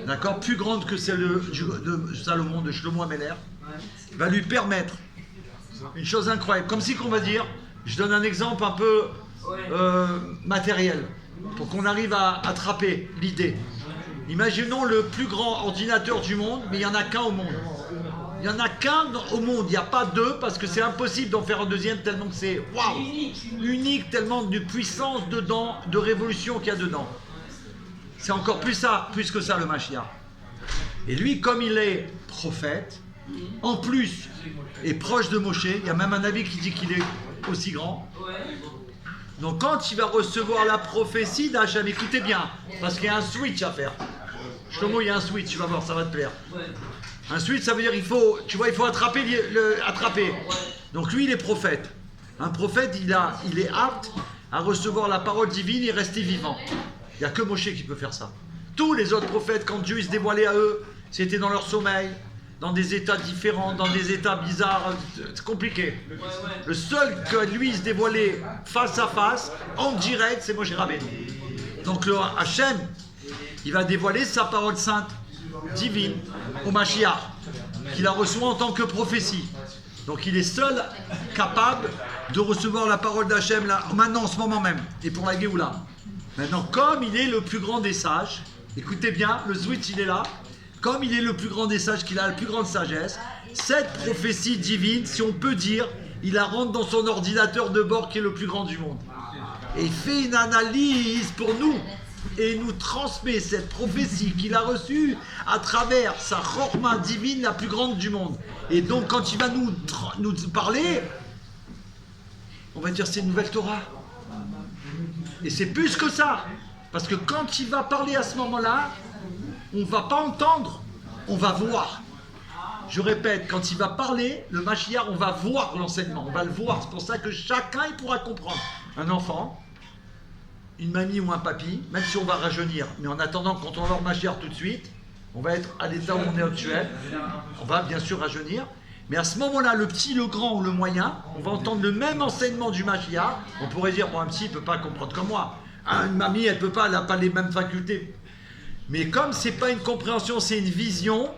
[SPEAKER 1] d'accord, plus grande que celle de Salomon, de Shlomo Améler, va lui permettre une chose incroyable, comme si qu'on va dire, je donne un exemple un peu matériel, pour qu'on arrive à attraper l'idée. Imaginons le plus grand ordinateur du monde, mais il n'y en a qu'un au monde. Il n'y en a qu'un au monde, il n'y a pas deux, parce que c'est impossible d'en faire un deuxième, tellement que c'est waouh, unique, tellement de puissance dedans, de révolution qu'il y a dedans. C'est encore plus que ça le Mashiach. Et lui, comme il est prophète, en plus, est proche de Moshe, il y a même un avis qui dit qu'il est aussi grand. Donc quand il va recevoir la prophétie d'Hachem, écoutez bien, parce qu'il y a un switch à faire. Shlomo, il y a un switch, tu vas voir, ça va te plaire. Un switch, ça veut dire il faut attraper. Donc lui, il est prophète. Un prophète, il est apte à recevoir la parole divine et rester vivant. Il n'y a que Moshe qui peut faire ça. Tous les autres prophètes, quand Dieu se dévoilait à eux, c'était dans leur sommeil. dans des états différents, dans des états bizarres, c'est compliqué. Le seul que lui se dévoiler face à face, en direct, c'est Moshe Rabbeinu. Donc le Hachem, il va dévoiler sa parole sainte, divine, au Mashiach, qu'il a reçu en tant que prophétie. Donc il est seul capable de recevoir la parole d'Hachem là, maintenant, en ce moment même, et pour la Géoula. Maintenant, comme il est le plus grand des sages, écoutez bien, le switch il est là, comme il est le plus grand des sages, qu'il a la plus grande sagesse, cette prophétie divine, si on peut dire, il la rentre dans son ordinateur de bord qui est le plus grand du monde. Et il fait une analyse pour nous, et il nous transmet cette prophétie qu'il a reçue à travers sa chorma divine la plus grande du monde. Et donc quand il va nous parler, on va dire c'est une nouvelle Torah. Et c'est plus que ça. Parce que quand il va parler à ce moment-là, on ne va pas entendre, on va voir. Je répète, quand il va parler, le Mashiach, on va voir l'enseignement, on va le voir. C'est pour ça que chacun il pourra comprendre. Un enfant, une mamie ou un papy, même si on va rajeunir, mais en attendant, quand on va voir Mashiach tout de suite, on va être à l'état où on est actuel, on va bien sûr rajeunir, mais à ce moment-là, le petit, le grand ou le moyen, on va entendre le même enseignement du Mashiach. On pourrait dire, bon, un petit ne peut pas comprendre comme moi, une mamie, elle peut pas, elle n'a pas les mêmes facultés. Mais comme c'est pas une compréhension, c'est une vision,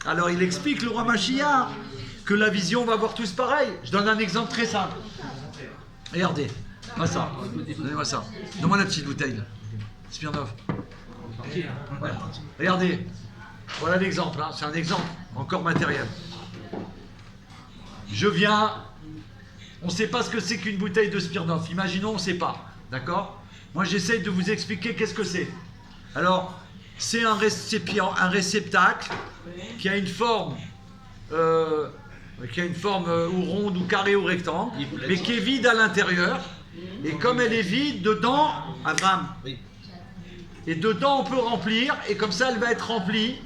[SPEAKER 1] alors il explique, le roi Mashiach, que la vision, on va voir tous pareil. Je donne un exemple très simple. Regardez. Pas ça. Donnez-moi ça. Donne-moi la petite bouteille. Là. Smirnoff. Ouais. Regardez. Voilà l'exemple. Hein. C'est un exemple encore matériel. Je viens. On ne sait pas ce que c'est qu'une bouteille de Smirnoff. Imaginons, on ne sait pas. D'accord? Moi, j'essaie de vous expliquer qu'est-ce que c'est. Alors, c'est un récipient, un réceptacle qui a une forme. Qui a une forme ou ronde ou carrée ou rectangle, mais qui est vide à l'intérieur. Et comme elle est vide, dedans, Abraham, et dedans on peut remplir, et comme ça elle va être remplie,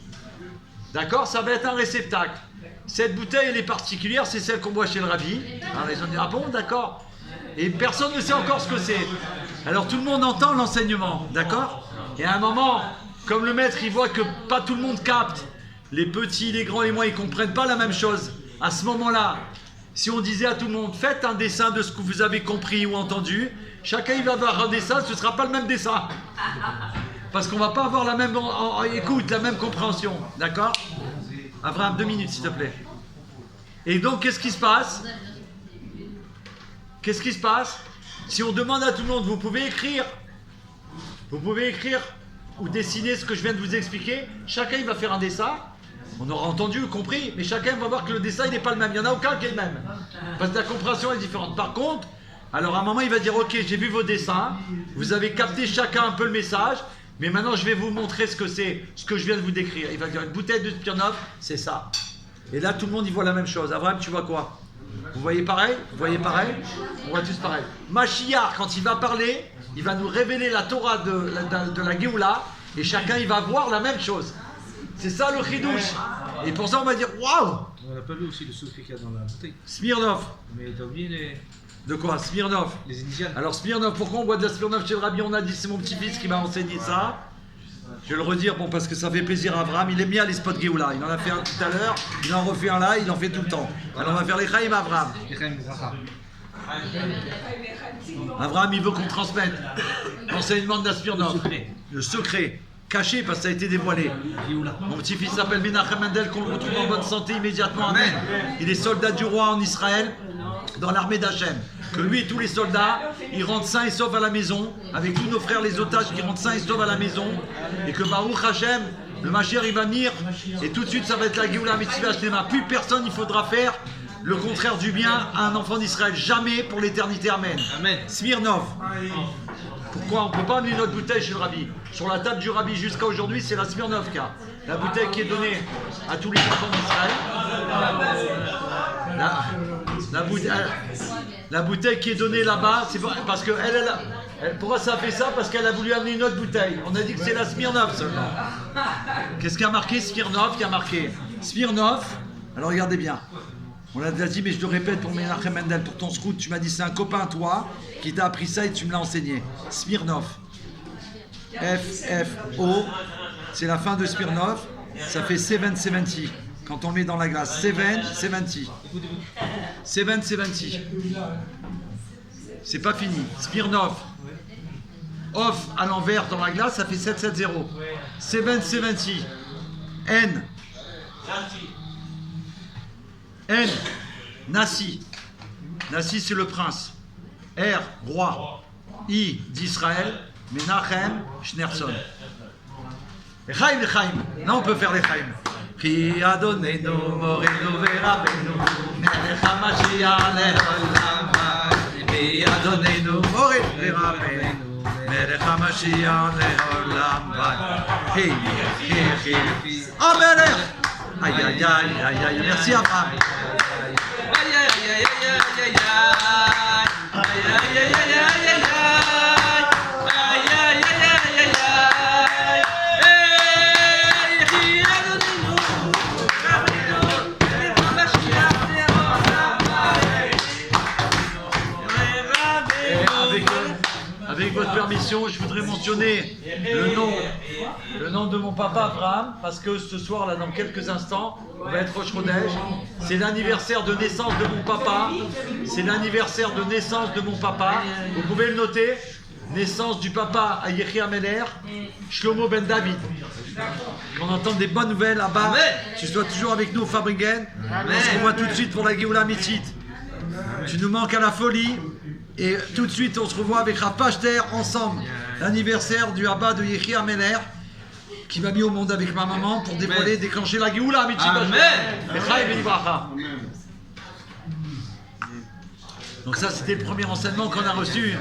[SPEAKER 1] d'accord, ça va être un réceptacle. Cette bouteille elle est particulière, c'est celle qu'on boit chez le rabbi. Alors les gens disent, ah bon, d'accord. Et personne ne sait encore ce que c'est. Alors tout le monde entend l'enseignement, d'accord. Et à un moment, comme le maître il voit que pas tout le monde capte, les petits, les grands, les moyens, ils ne comprennent pas la même chose. À ce moment-là, si on disait à tout le monde, faites un dessin de ce que vous avez compris ou entendu, chacun il va avoir un dessin, ce ne sera pas le même dessin. Parce qu'on ne va pas avoir la même écoute, la même compréhension. D'accord? Abraham, 2 minutes s'il te plaît. Et donc, qu'est-ce qui se passe? Qu'est-ce qui se passe? Si on demande à tout le monde, vous pouvez écrire ou dessiner ce que je viens de vous expliquer, chacun il va faire un dessin. On aura entendu ou compris, mais chacun va voir que le dessin il n'est pas le même. Il n'y en a aucun qui est le même. Parce que la compréhension est différente. Par contre, alors à un moment il va dire, ok, j'ai vu vos dessins, vous avez capté chacun un peu le message, mais maintenant je vais vous montrer ce que c'est, ce que je viens de vous décrire. Il va dire, une bouteille de Smirnoff, c'est ça. Et là tout le monde y voit la même chose. Abraham, tu vois quoi? Vous voyez pareil? Vous voyez pareil? On voit tous pareil. Mashiach, quand il va parler, il va nous révéler la Torah de la Géoula, et chacun il va voir la même chose. C'est ça le chidouche. Et pour ça on va dire waouh.
[SPEAKER 3] On n'a pas lu aussi le sucre qu'il y a dans la bouteille.
[SPEAKER 1] Smirnoff.
[SPEAKER 3] Mais t'as oublié les...
[SPEAKER 1] De quoi? Smirnoff.
[SPEAKER 3] Les initiales.
[SPEAKER 1] Alors Smirnoff, pourquoi on boit de la Smirnoff chez le Rabbi? On a dit c'est mon petit-fils qui m'a enseigné ça. Je vais le redire, bon, parce que ça fait plaisir à Abraham. Il aime bien les spots Géoula. Il en a fait un tout à l'heure, il en refait un là, il en fait tout le temps. Alors on va faire les Chaim Abraham. Abraham, il veut qu'on transmette l'enseignement de la Smirnoff. Le secret. Caché parce que ça a été dévoilé. Mon petit-fils s'appelle Menachem Mendel, qu'on le retrouve en bonne santé immédiatement. Amen. Il est soldat du roi en Israël, dans l'armée d'Hachem. Que lui et tous les soldats, ils rentrent sains et saufs à la maison, avec tous nos frères les otages qui rentrent sains et saufs à la maison. Et que Baruch Hashem, le Mashiach il va venir, et tout de suite ça va être la Géoula Mitzvah Shlema. Plus personne il faudra faire le contraire du bien à un enfant d'Israël. Jamais pour l'éternité. Amen.
[SPEAKER 3] Amen.
[SPEAKER 1] Smirnoff. Pourquoi on ne peut pas amener notre bouteille chez le Rabbi? Sur la table du Rabbi jusqu'à aujourd'hui, c'est la Smirnoff qui a. La bouteille qui est donnée à tous les enfants d'Israël. La bouteille qui est donnée là-bas, c'est parce que pourquoi ça fait ça? Parce qu'elle a voulu amener une autre bouteille. On a dit que c'est la Smirnoff seulement. Qu'est-ce qui a marqué Smirnoff? Qui a marqué Smirnoff. Alors regardez bien. On l'a déjà dit, mais je te répète pour Menachem Mendel, pour ton scout, tu m'as dit c'est un copain à toi qui t'a appris ça et tu me l'as enseigné. Smirnoff. F-F-O, c'est la fin de Smirnoff, ça fait 770. quand on le met dans la glace. 70. 70. C'est pas fini. Smirnov. Off à l'envers dans la glace, ça fait 770. 70. N. Nassi. Nassi, c'est le prince. R. Roi. I. D'Israël. Menachem. Schneerson. Chaim, les Chaim. Non, on peut faire les Chaim. Qui Adonenu, Morenu, Verabenu, Melech HaMashiach le'olam va'ed. Qui Adonenu, Morenu, Verabenu, Melech HaMashiach le'olam va'ed. Hi. Amelech. Aïe, aïe, aïe, aïe, aïe. Merci, Abraham.
[SPEAKER 2] Aïe, aïe, aïe, aïe, aïe, aïe, aïe. Aïe, aïe, aïe, aïe, aïe, aïe.
[SPEAKER 1] Avec votre permission, je voudrais mentionner le nom de mon papa Abraham, parce que ce soir, là, dans quelques instants, on va être Rosh Chodesh. C'est l'anniversaire de naissance de mon papa. C'est l'anniversaire de naissance de mon papa. Vous pouvez le noter. Naissance du papa à Yehi Ameler, Shlomo Ben David. On entend des bonnes nouvelles là-bas. Tu sois toujours avec nous au Fabringen. On se revoit tout de suite pour la Géoula Mitzit. Tu nous manques à la folie. Et tout de suite, on se revoit avec Rav Pachter ensemble. L'anniversaire du Abba de Yehi Ameler, qui m'a mis au monde avec ma maman pour dévoiler, déclencher la Géoula Mitzit. Donc ça, c'était le premier enseignement qu'on a reçu.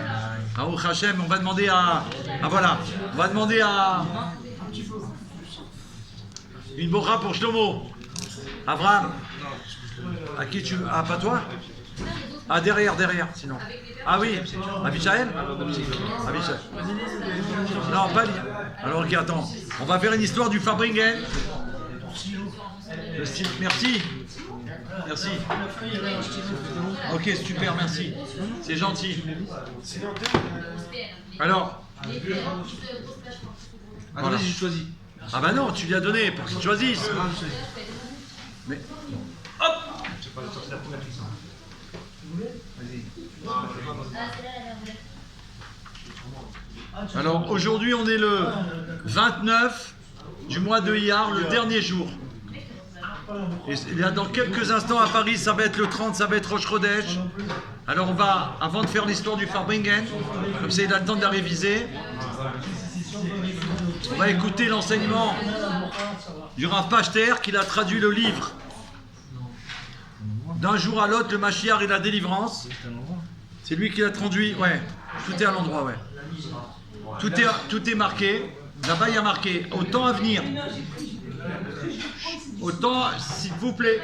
[SPEAKER 1] Baruch Hashem, on va demander on va demander à une bora pour Shlomo. Abraham. À qui tu veux? Ah, pas toi? Ah, derrière, sinon. Ah oui, Abichael? Abichael. Non, pas lui. Alors, ok, attends. On va faire une histoire du Fabringen. Le style. Merci. Ok, super, merci. C'est gentil. Alors.
[SPEAKER 3] Voilà. J'ai choisi.
[SPEAKER 1] Ah bah non, tu lui as donné pour qu'il choisisse. Mais. Hop. Alors aujourd'hui on est le 29 du mois de Iyar, le dernier jour. Et là, dans quelques instants à Paris, ça va être le 30, ça va être Rosh Chodesh. Alors on va, avant de faire l'histoire du Fabringen, comme ça il a le temps de la réviser, on va écouter l'enseignement du Rav Pachter qui a traduit le livre D'un jour à l'autre, le Mashiach et la délivrance. C'est lui qui l'a traduit, ouais. Tout est à l'endroit, ouais. Tout est marqué. Là-bas, il y a marqué au temps à venir. Au temps, s'il vous plaît.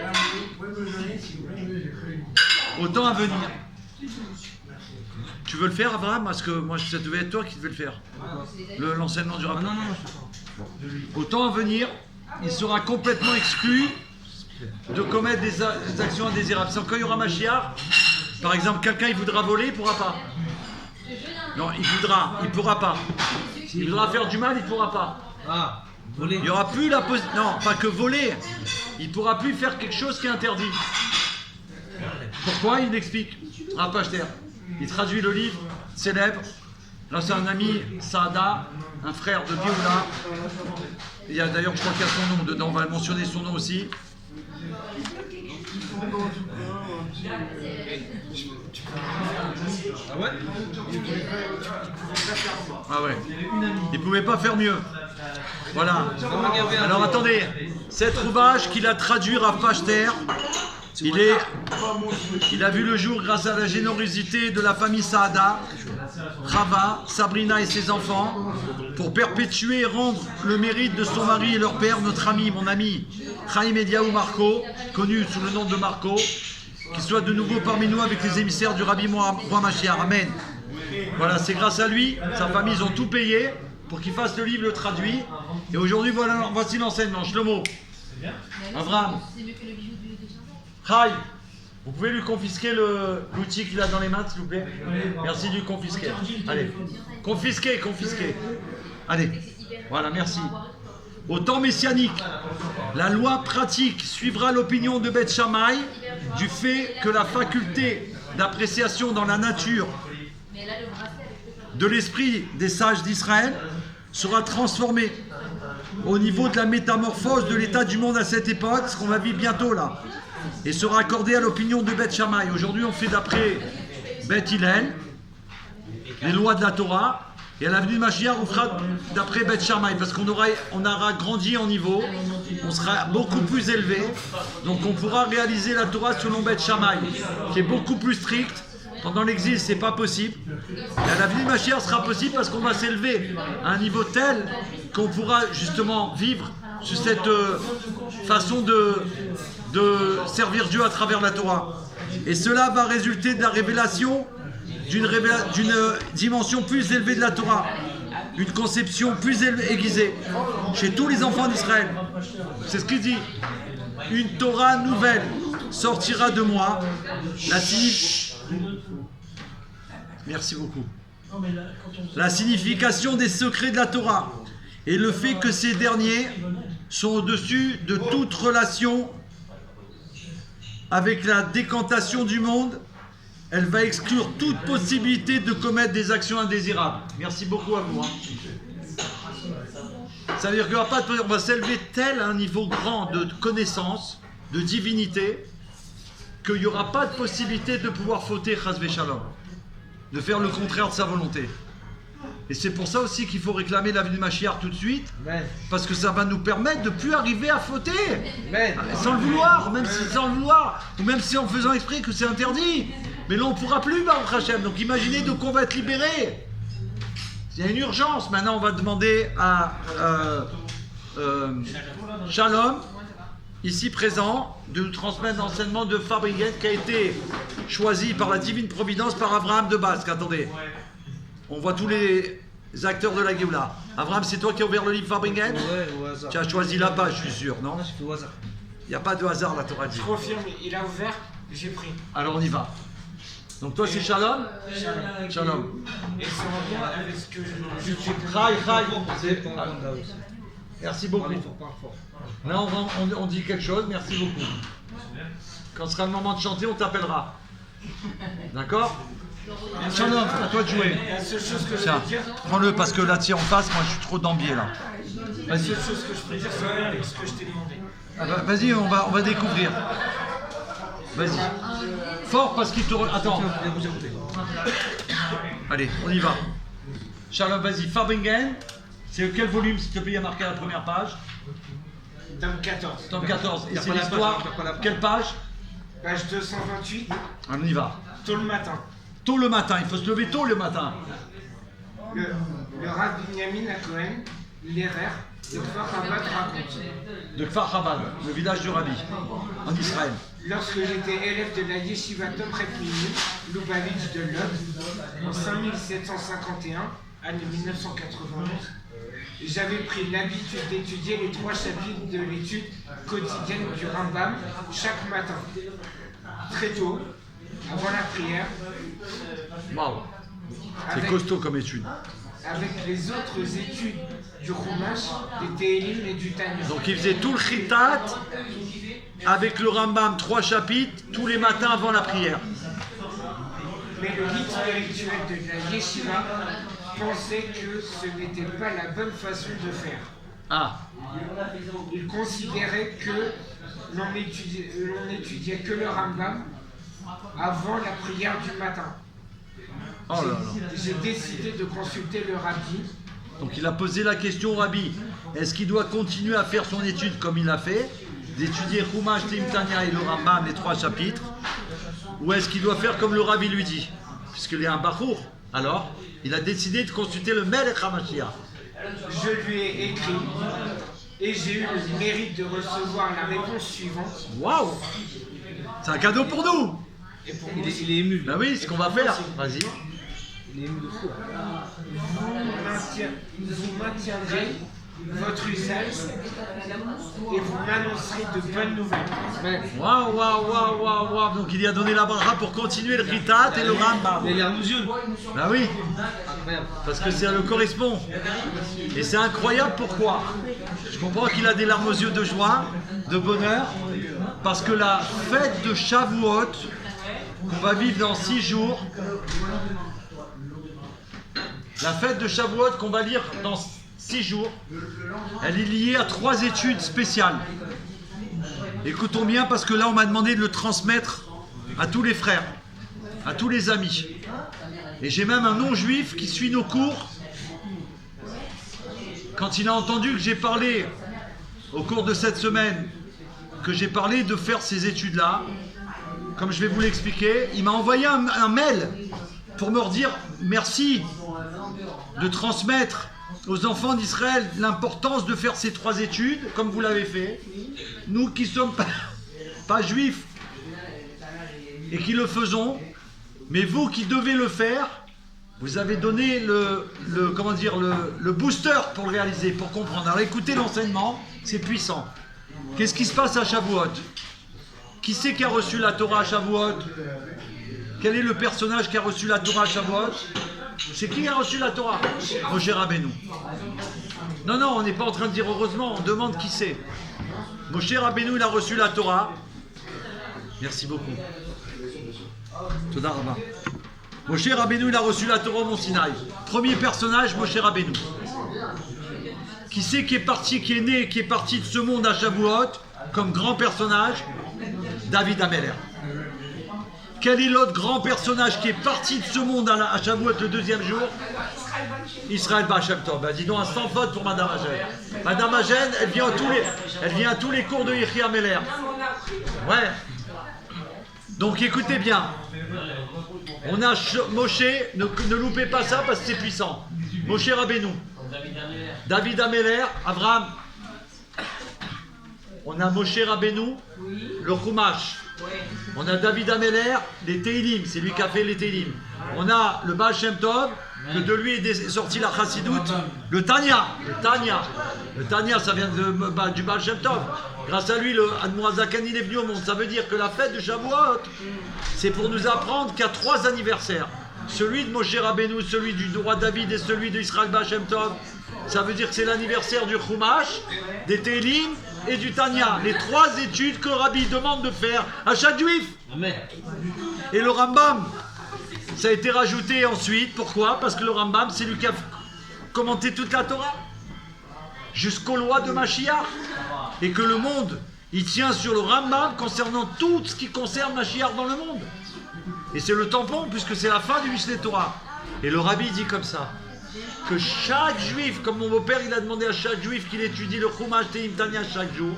[SPEAKER 1] Au temps à venir. Tu veux le faire, Abraham? Parce que moi, ça devait être toi qui devais le faire. L'enseignement du rapport. Non. Au temps à venir, il sera complètement exclu de commettre des actions indésirables. Quand il y aura Mashiach, par exemple, quelqu'un il voudra voler, il ne pourra pas. Non, il pourra pas. Il voudra faire du mal, il ne pourra pas.
[SPEAKER 3] Ah, voler.
[SPEAKER 1] Il n'y aura plus la possibilité. Non, pas que voler. Il ne pourra plus faire quelque chose qui est interdit. Pourquoi? Il explique. Rav Pachter. Il traduit le livre célèbre. Là, c'est un ami, Saada, un frère de Géoula. Il y a d'ailleurs, je crois qu'il y a son nom dedans. On va mentionner son nom aussi.
[SPEAKER 3] Ah ouais?
[SPEAKER 1] Ah ouais. Il ne pouvait pas faire mieux. Voilà. Alors attendez, cet ouvrage qu'il a traduit Rav Pachter, il a vu le jour grâce à la générosité de la famille Saada, Chava, Sabrina et ses enfants, pour perpétuer et rendre le mérite de son mari et leur père, notre ami, mon ami, Chaim Eliaou Marco, connu sous le nom de Marco, qu'il soit de nouveau parmi nous avec les émissaires du Rabbi Roi Mashiach. Amen. Voilà, c'est grâce à lui, sa famille, ils ont tout payé pour qu'il fasse le livre, le traduit. Et aujourd'hui, voici l'enseignement. Shlomo, Avraham, Chai, vous pouvez lui confisquer l'outil qu'il a dans les mains, s'il vous plaît? Merci de lui confisquer. Allez, confisquer. Allez, voilà, merci. Au temps messianique, La loi pratique suivra l'opinion de Beth Shammai du fait que la faculté d'appréciation dans la nature de l'esprit des sages d'Israël sera transformée au niveau de la métamorphose de l'état du monde à cette époque, ce qu'on va vivre bientôt là, et sera accordée à l'opinion de Beth Shammai. Aujourd'hui, on fait d'après Beth Hillel, les lois de la Torah, et à l'avenue de Mashiach, on fera d'après Beth Shammai, parce qu'on aura grandi en niveau, on sera beaucoup plus élevé, donc on pourra réaliser la Torah selon Beth Shammai, qui est beaucoup plus stricte. Pendant l'exil, c'est pas possible. Et à l'avenue de Mashiach sera possible parce qu'on va s'élever à un niveau tel qu'on pourra justement vivre sur cette façon de servir Dieu à travers la Torah. Et cela va résulter de la révélation d'une dimension plus élevée de la Torah, une conception plus aiguisée chez tous les enfants d'Israël. C'est ce qu'il dit. Une Torah nouvelle sortira de moi. Merci beaucoup. La signification des secrets de la Torah et le fait que ces derniers sont au-dessus de toute relation avec la décantation du monde. Elle va exclure toute possibilité de commettre des actions indésirables. Merci beaucoup à vous. Ça veut dire qu'on va s'élever tel à un niveau grand de connaissance, de divinité, qu'il n'y aura pas de possibilité de pouvoir fauter Chas v'Shalom, de faire le contraire de sa volonté. Et c'est pour ça aussi qu'il faut réclamer la venue de Mashiach tout de suite, parce que ça va nous permettre de ne plus arriver à fauter, sans le vouloir, même si sans le vouloir, ou même si en faisant exprès que c'est interdit. Mais là on ne pourra plus, Baruch Hashem. Donc imaginez de quoi on va être libéré. Il y a une urgence. Maintenant on va demander à Shalom, ici présent, de nous transmettre l'enseignement de Farbrengen qui a été choisi par la divine providence par Abraham de Basque. Attendez, on voit tous les acteurs de la Géoula. Abraham, c'est toi qui as ouvert le livre Farbrengen?
[SPEAKER 3] Ouais, au hasard.
[SPEAKER 1] Tu as choisi la page, je suis sûr, non?
[SPEAKER 3] Non, c'est au hasard.
[SPEAKER 1] Il n'y a pas de hasard, la Torah dit.
[SPEAKER 4] Je confirme, il a ouvert, j'ai pris.
[SPEAKER 1] Alors on y va. Donc toi c'est Shalom? Shalom.
[SPEAKER 4] Et c'est en lien avec ce que je
[SPEAKER 1] Chai, chai.
[SPEAKER 3] C'est ton agenda aussi.
[SPEAKER 1] Merci beaucoup.
[SPEAKER 3] Parlez fort, parle fort.
[SPEAKER 1] Là on dit quelque chose, merci beaucoup. Quand ce sera le moment de chanter, on t'appellera. D'accord? Shalom, à toi de jouer.
[SPEAKER 4] La seule chose que je
[SPEAKER 1] Tiens,
[SPEAKER 4] peux dire,
[SPEAKER 1] prends-le parce que là, tiens, en face, moi je suis trop dans le biais là.
[SPEAKER 4] la
[SPEAKER 1] Vas-y,
[SPEAKER 4] seule chose que je peux dire, c'est en lien avec ce que je t'ai demandé.
[SPEAKER 1] ah bah, vas-y, on va découvrir. Vas-y. Fort parce qu'il te... Attends. Allez, on y va. Shalom, vas-y. Farbrengen, c'est quel volume, s'il te plaît, il y a marqué à la première page?
[SPEAKER 4] Tome 14.
[SPEAKER 1] Tome 14. Et
[SPEAKER 3] T'as
[SPEAKER 1] c'est
[SPEAKER 3] pas la
[SPEAKER 1] l'histoire.
[SPEAKER 3] page, t'as pas la page.
[SPEAKER 1] Quelle page?
[SPEAKER 4] Page 228,
[SPEAKER 1] On y va.
[SPEAKER 4] tôt le matin.
[SPEAKER 1] Tôt le matin, il faut se lever tôt le matin.
[SPEAKER 4] Le Rav Binyamin à Cohen, l'Erer, de Kfar Chabad raconte.
[SPEAKER 1] De Kfar Chabad, le village du Rabbi, en Israël.
[SPEAKER 4] Lorsque j'étais élève de la Yeshiva Tom Repnimi, Lubavitch de Lod, en 5751, année 1991, j'avais pris l'habitude d'étudier les 3 chapitres de l'étude quotidienne du Rambam chaque matin. Très tôt, avant la prière,
[SPEAKER 1] Waouh, c'est
[SPEAKER 4] avec,
[SPEAKER 1] costaud comme étude.
[SPEAKER 4] avec les autres études du Chumash, des Télim et du Tanya.
[SPEAKER 1] Donc il faisait tout le chitat avec le Rambam, 3 chapitres, tous les matins avant la prière.
[SPEAKER 4] Mais le guide spirituel de la Yeshiva pensait que ce n'était pas la bonne façon de faire.
[SPEAKER 1] Ah,
[SPEAKER 4] Il considérait que l'on étudiait que le Rambam avant la prière du matin.
[SPEAKER 1] oh là là.
[SPEAKER 4] J'ai décidé de consulter le rabbi.
[SPEAKER 1] Donc il a posé la question au Rabbi, est-ce qu'il doit continuer à faire son étude comme il a fait, d'étudier Chumash, Tim Tanya et le Rambam, les 3 chapitres, ou est-ce qu'il doit faire comme le Rabbi lui dit, puisqu'il est un Bachour? Alors, il a décidé de consulter le Melech HaMashiach.
[SPEAKER 4] Je lui ai écrit et j'ai eu le mérite de recevoir la réponse suivante.
[SPEAKER 1] Waouh, c'est un cadeau pour nous.
[SPEAKER 4] Et pour
[SPEAKER 3] Il
[SPEAKER 4] moi,
[SPEAKER 3] est ému.
[SPEAKER 1] Ben oui, ce qu'on va faire. Vas-y.
[SPEAKER 3] Il est ému de fou.
[SPEAKER 4] vous maintiendrez votre usage et vous m'annoncerez de bonnes nouvelles.
[SPEAKER 1] Waouh, waouh, waouh, waouh, waouh. Donc il y a donné la bracha pour continuer le Ritat et le Rambam.
[SPEAKER 3] Il a les larmes aux yeux.
[SPEAKER 1] Ben oui.
[SPEAKER 3] incroyable.
[SPEAKER 1] Parce que ça le correspond. Et c'est incroyable, pourquoi? Je comprends qu'il a des larmes aux yeux de joie, de bonheur, parce que la fête de Shavuot, qu'on va vivre dans 6 jours, la fête de Shavuot qu'on va lire dans 6 jours, elle est liée à 3 études spéciales. Écoutons bien, parce que là on m'a demandé de le transmettre à tous les frères, à tous les amis. Et j'ai même un non-juif qui suit nos cours. Quand il a entendu que j'ai parlé, au cours de cette semaine, que j'ai parlé de faire ces études-là, comme je vais vous l'expliquer, il m'a envoyé un mail pour me redire merci de transmettre aux enfants d'Israël l'importance de faire ces 3 études, comme vous l'avez fait. Nous qui ne sommes pas juifs et qui le faisons, mais vous qui devez le faire, vous avez donné le booster pour le réaliser, pour comprendre. Alors écoutez l'enseignement, c'est puissant. Qu'est-ce qui se passe à Shavuot? Qui c'est qui a reçu la Torah à Shavuot? Quel est le personnage qui a reçu la Torah à Shavuot? C'est qui a reçu la Torah? Moshe Rabbeinu. Non, on n'est pas en train de dire heureusement, on demande qui c'est. Moshe Rabbeinu, il a reçu la Torah. Merci beaucoup. Toda Rabba. Moshe Rabbeinu, il a reçu la Torah au Mont Sinaï. Premier personnage, Moshe Rabbeinu. Qui c'est qui est parti, qui est né, qui est parti de ce monde à Shavuot, comme grand personnage? David Ameller. Quel est l'autre grand personnage qui est parti de ce monde à Shavuot le 2e jour? Israël Baal Shem Tov. Ben, dis donc un sans faute pour Madame Hagen. Madame Hagen, elle vient à tous les cours de Yechi Ameller. Ouais. Donc écoutez bien. On a Moshe, ne loupez pas ça parce que c'est puissant. Moshe Rabbeinu. David Ameller, Abraham. On a Moshe Rabbeinu, le Chumash. On a David Ameller, les Teilim, c'est lui qui a fait les Teilim. On a le Baal Shem Tov, que de lui est sorti la Chassidoute, le Tanya. Le Tanya, ça vient du Baal Shem Tov. Grâce à lui, le Admorazakan, il est venu au monde. Ça veut dire que la fête de Shavuot, c'est pour nous apprendre qu'il y a 3 anniversaires. Celui de Moshe Rabbeinu, celui du roi David et celui de Israël Baal Shem Tov. Ça veut dire que c'est l'anniversaire du Chumash, des Teilim et du Tanya. Les 3 études que Rabbi demande de faire à chaque juif.
[SPEAKER 2] Amen.
[SPEAKER 1] Et le Rambam, ça a été rajouté ensuite. Pourquoi? Parce que le Rambam, c'est lui qui a commenté toute la Torah. Jusqu'aux lois de Mashiach. Et que le monde, il tient sur le Rambam concernant tout ce qui concerne Mashiach dans le monde. Et c'est le tampon, puisque c'est la fin du Mishneh Torah. Et le Rabbi dit comme ça, que chaque juif, comme mon beau-père, il a demandé à chaque juif qu'il étudie le Chumash Teim Tanya chaque jour.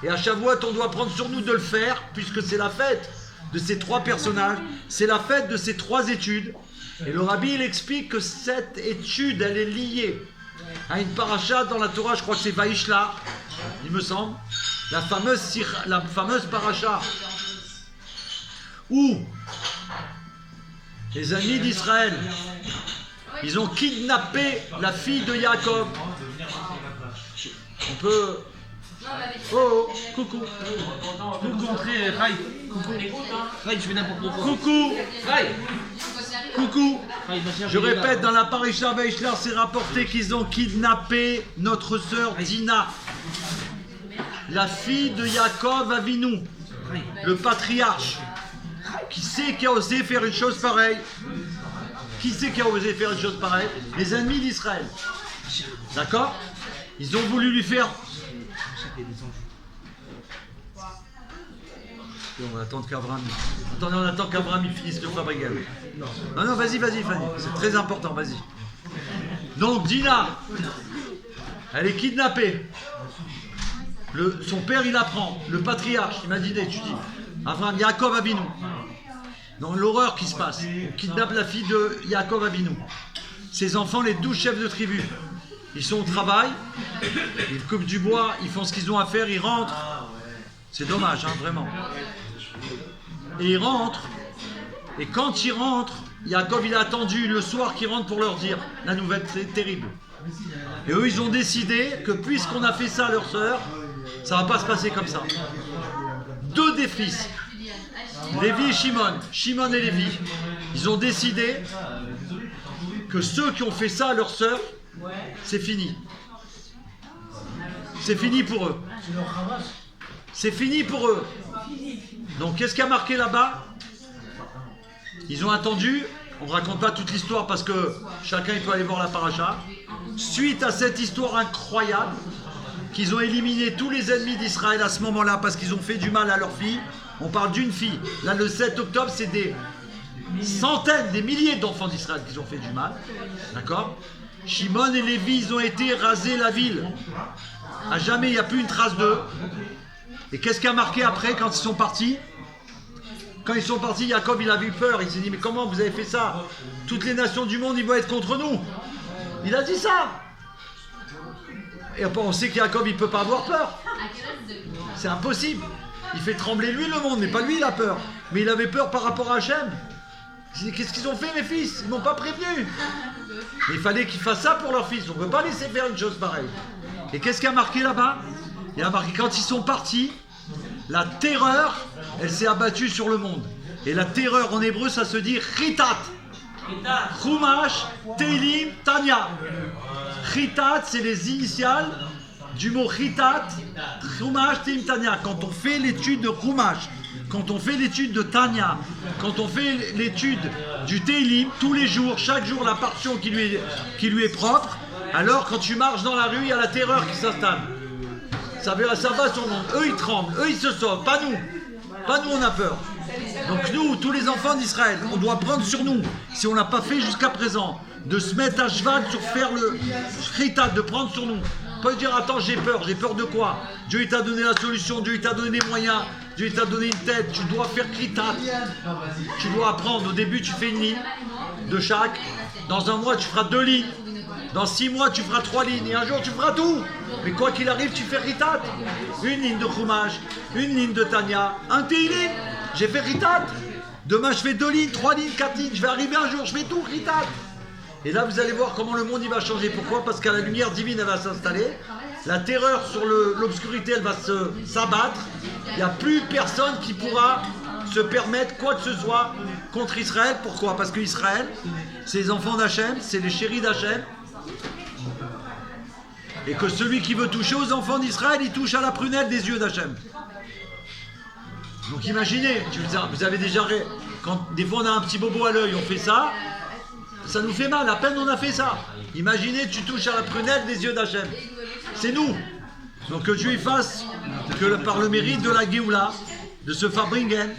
[SPEAKER 1] Et à Shavuot, on doit prendre sur nous de le faire, puisque c'est la fête de ces 3 personnages, c'est la fête de ces 3 études. Et le Rabbi, il explique que cette étude, elle est liée à une paracha dans la Torah, je crois que c'est Vaishla, il me semble, la fameuse paracha où les amis d'Israël, ils ont kidnappé la fille de Yaakov. On peut... Oh, coucou.
[SPEAKER 2] Je peux vous montrer, Rai. Coucou. Rai, je fais n'importe quoi.
[SPEAKER 1] Coucou.
[SPEAKER 2] Rai.
[SPEAKER 1] Coucou.
[SPEAKER 2] Rai, ma chère,
[SPEAKER 1] Je
[SPEAKER 2] il est là.
[SPEAKER 1] répète, dans la paracha Vaishla, c'est rapporté qu'ils ont kidnappé notre sœur Dina, la fille de Yaakov Avinu, le patriarche. Qui c'est qui a osé faire une chose pareille? Qui c'est qui a osé faire une chose pareille? Les ennemis d'Israël. D'accord? Ils ont voulu lui faire... On attend qu'Abraham... Attendez, on attend qu'Abraham il finisse le fabriquel. Non, vas-y, c'est très important, vas-y. Donc, Dina, elle est kidnappée. Son père, il apprend. Le patriarche, il m'a dit d'étudier. Abraham, Yaakov Avinu. Dans l'horreur qui se passe. On kidnappe la fille de Yaakov Avinu. Ses enfants, les 12 chefs de tribu. Ils sont au travail, ils coupent du bois, ils font ce qu'ils ont à faire, ils rentrent. C'est dommage, hein, vraiment. Et ils rentrent. Et quand ils rentrent, Yaakov, il a attendu le soir qu'ils rentrent pour leur dire la nouvelle terrible. Et eux, ils ont décidé que puisqu'on a fait ça à leur sœur, ça va pas se passer comme ça. 2 des fils, Lévi et Shimon et Lévi, ils ont décidé que ceux qui ont fait ça à leur sœur, c'est fini. C'est fini pour eux. C'est fini pour eux. Donc qu'est-ce qui a marqué là-bas? Ils ont attendu, on ne raconte pas toute l'histoire parce que chacun il peut aller voir la paracha. Suite à cette histoire incroyable, qu'ils ont éliminé tous les ennemis d'Israël à ce moment-là parce qu'ils ont fait du mal à leur fille. On parle d'une fille. Là, le 7 octobre, c'est des centaines, des milliers d'enfants d'Israël qui ont fait du mal. D'accord? Shimon et Lévi, ils ont été rasés la ville. À jamais, il n'y a plus une trace d'eux. Et qu'est-ce qui a marqué après quand ils sont partis? Quand ils sont partis, Jacob, il a eu peur. Il s'est dit, mais comment vous avez fait ça? Toutes les nations du monde, ils vont être contre nous. Il a dit ça. Et on sait que Jacob, il ne peut pas avoir peur. C'est impossible. Il fait trembler lui le monde, mais pas lui, il a peur. Mais il avait peur par rapport à Hachem. Il dit, qu'est-ce qu'ils ont fait, mes fils? Ils ne m'ont pas prévenu. Mais il fallait qu'ils fassent ça pour leurs fils. On ne peut pas laisser faire une chose pareille. Et qu'est-ce qui a marqué là-bas? Il a marqué quand ils sont partis, la terreur, elle s'est abattue sur le monde. Et la terreur en hébreu, ça se dit Chitat. Chumash, Teilim, Tanya. Chitat, c'est les initiales du mot Chitat, Chumash, Teilim, Tanya. Quand on fait l'étude de Chumash, quand on fait l'étude de Tanya, quand on fait l'étude du Teilim, tous les jours, chaque jour, la portion qui lui est propre, alors quand tu marches dans la rue, il y a la terreur qui s'installe. Ça va sur le monde. Eux, ils tremblent. Eux, ils se sauvent. Pas nous. Pas nous, on a peur. Donc nous, tous les enfants d'Israël, on doit prendre sur nous, si on n'a pas fait jusqu'à présent, de se mettre à cheval sur faire le Chitat, de prendre sur nous. Pas dire, attends, j'ai peur de quoi? Dieu t'a donné la solution, Dieu t'a donné les moyens, Dieu t'a donné une tête, tu dois faire Chitat. Tu dois apprendre, au début tu fais une ligne de chaque, dans un mois tu feras 2 lignes, dans 6 mois tu feras 3 lignes, et un jour tu feras tout. Mais quoi qu'il arrive, tu fais Chitat. Une ligne de Chumash, une ligne de Tanya, un Teilim. J'ai fait Chitat. Demain, je fais 2 lignes, 3 lignes, 4 lignes. Je vais arriver un jour, je fais tout Chitat. Et là, vous allez voir comment le monde il va changer. Pourquoi? Parce que la lumière divine, elle va s'installer. La terreur sur l'obscurité, elle va s'abattre. Il n'y a plus personne qui pourra se permettre quoi que ce soit contre Israël. Pourquoi? Parce que Israël, c'est les enfants d'Hachem, c'est les chéris d'Hachem. Et que celui qui veut toucher aux enfants d'Israël, il touche à la prunelle des yeux d'Hachem. Donc imaginez, vous avez déjà... Quand des fois on a un petit bobo à l'œil, on fait ça, ça nous fait mal, à peine on a fait ça. Imaginez, tu touches à la prunelle des yeux d'Hachem. C'est nous. Donc que Dieu fasse que par le mérite de la Géoula, de ce Farbringen,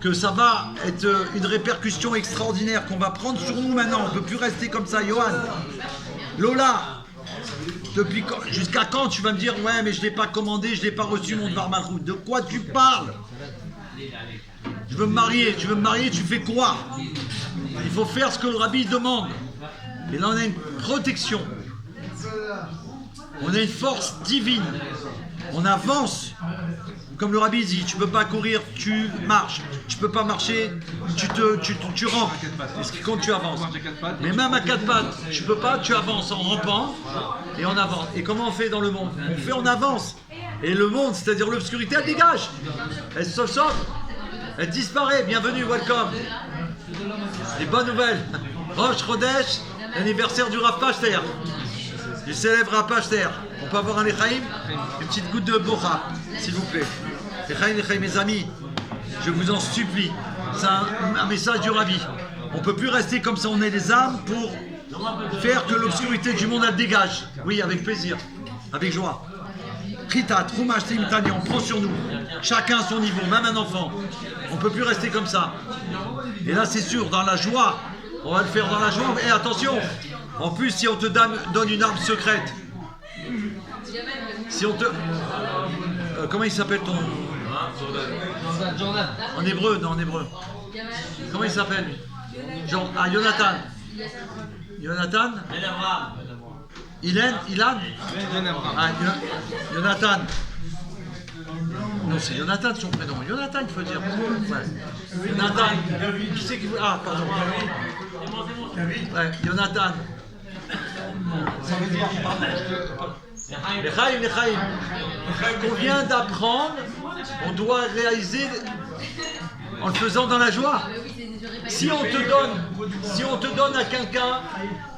[SPEAKER 1] que ça va être une répercussion extraordinaire qu'on va prendre sur nous maintenant. On ne peut plus rester comme ça, Johan. Lola, jusqu'à quand tu vas me dire ouais mais je ne l'ai pas commandé, je ne l'ai pas reçu mon Dvar Malchut? De quoi tu parles? Je veux me marier, tu veux me marier, tu fais quoi? Il faut faire ce que le rabbi demande. Et là on a une protection. On a une force divine. On avance. Comme le rabbi dit, tu ne peux pas courir, tu marches. Tu ne peux pas marcher, tu rampes. Et ce qui compte, tu avances. Mais même à 4 pattes, tu ne peux pas, tu avances en rampant et on avance. Et comment on fait dans le monde? On fait, on avance. Et le monde, c'est-à-dire l'obscurité, elle dégage. Elle se sauve. Elle disparaît. Bienvenue, welcome. Des bonnes nouvelles. Rosh Chodesh, l'anniversaire du Rav Pachter. Du célèbre Rav Pachter. On peut avoir un Lechaim? Une petite goutte de Bocha, s'il vous plaît. Lechaim, mes amis, je vous en supplie. C'est un message du Rabbi. On ne peut plus rester comme ça, on est les âmes pour faire que l'obscurité du monde elle dégage. Oui, avec plaisir, avec joie. Chitat, Chumash, Teilim, Tanya, on prend sur nous. Chacun à son niveau, même un enfant. On ne peut plus rester comme ça. Et là, c'est sûr, dans la joie, on va le faire dans la joie. Et attention, en plus, si on te donne une arme secrète, si on te... comment il s'appelle ton...
[SPEAKER 3] Jordan.
[SPEAKER 1] En hébreu, non, en hébreu. Comment il s'appelle? Jonathan. Jonathan? Ilan? Ah, Jonathan. Non, c'est Jonathan son prénom. Jonathan, il faut dire. Ouais. Jonathan. Qui c'est qui veut... Ah, pardon. Ouais, Jonathan. Lechaim. Qu'on vient d'apprendre, on doit réaliser en le faisant dans la joie. Si on te donne à quelqu'un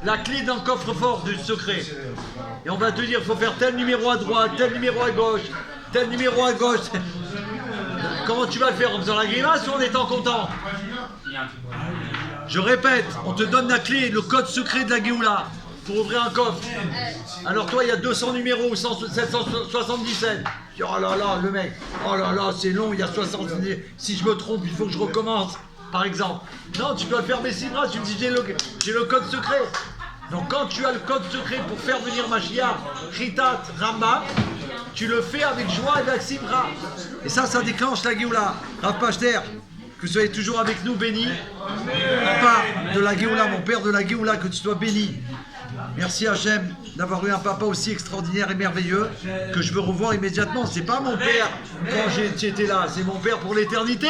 [SPEAKER 1] la clé d'un coffre-fort du secret, et on va te dire il faut faire tel numéro à droite, tel numéro à gauche, tel numéro à gauche, comment tu vas le faire? En faisant la grimace ou en étant content? Je répète, on te donne la clé, le code secret de la Géoula pour ouvrir un coffre. Alors toi, il y a 200 numéros, 777. Tu dis, oh là là, le mec, oh là là, c'est long, il y a 70. Si je me trompe, il faut que je recommence, par exemple. Non, tu dois le faire Messidra, tu me dis, j'ai le code secret. Donc quand tu as le code secret pour faire venir Mashiach, Ritat, Rambam, tu le fais avec joie et avec Simra. Et ça déclenche la Géoula. Rav Pachter, que vous soyez toujours avec nous, bénis. Papa de la Géoula, mon père de la Géoula, que tu sois béni. Merci Hachem d'avoir eu un papa aussi extraordinaire et merveilleux que je veux revoir immédiatement. C'est pas mon père quand j'étais là, c'est mon père pour l'éternité.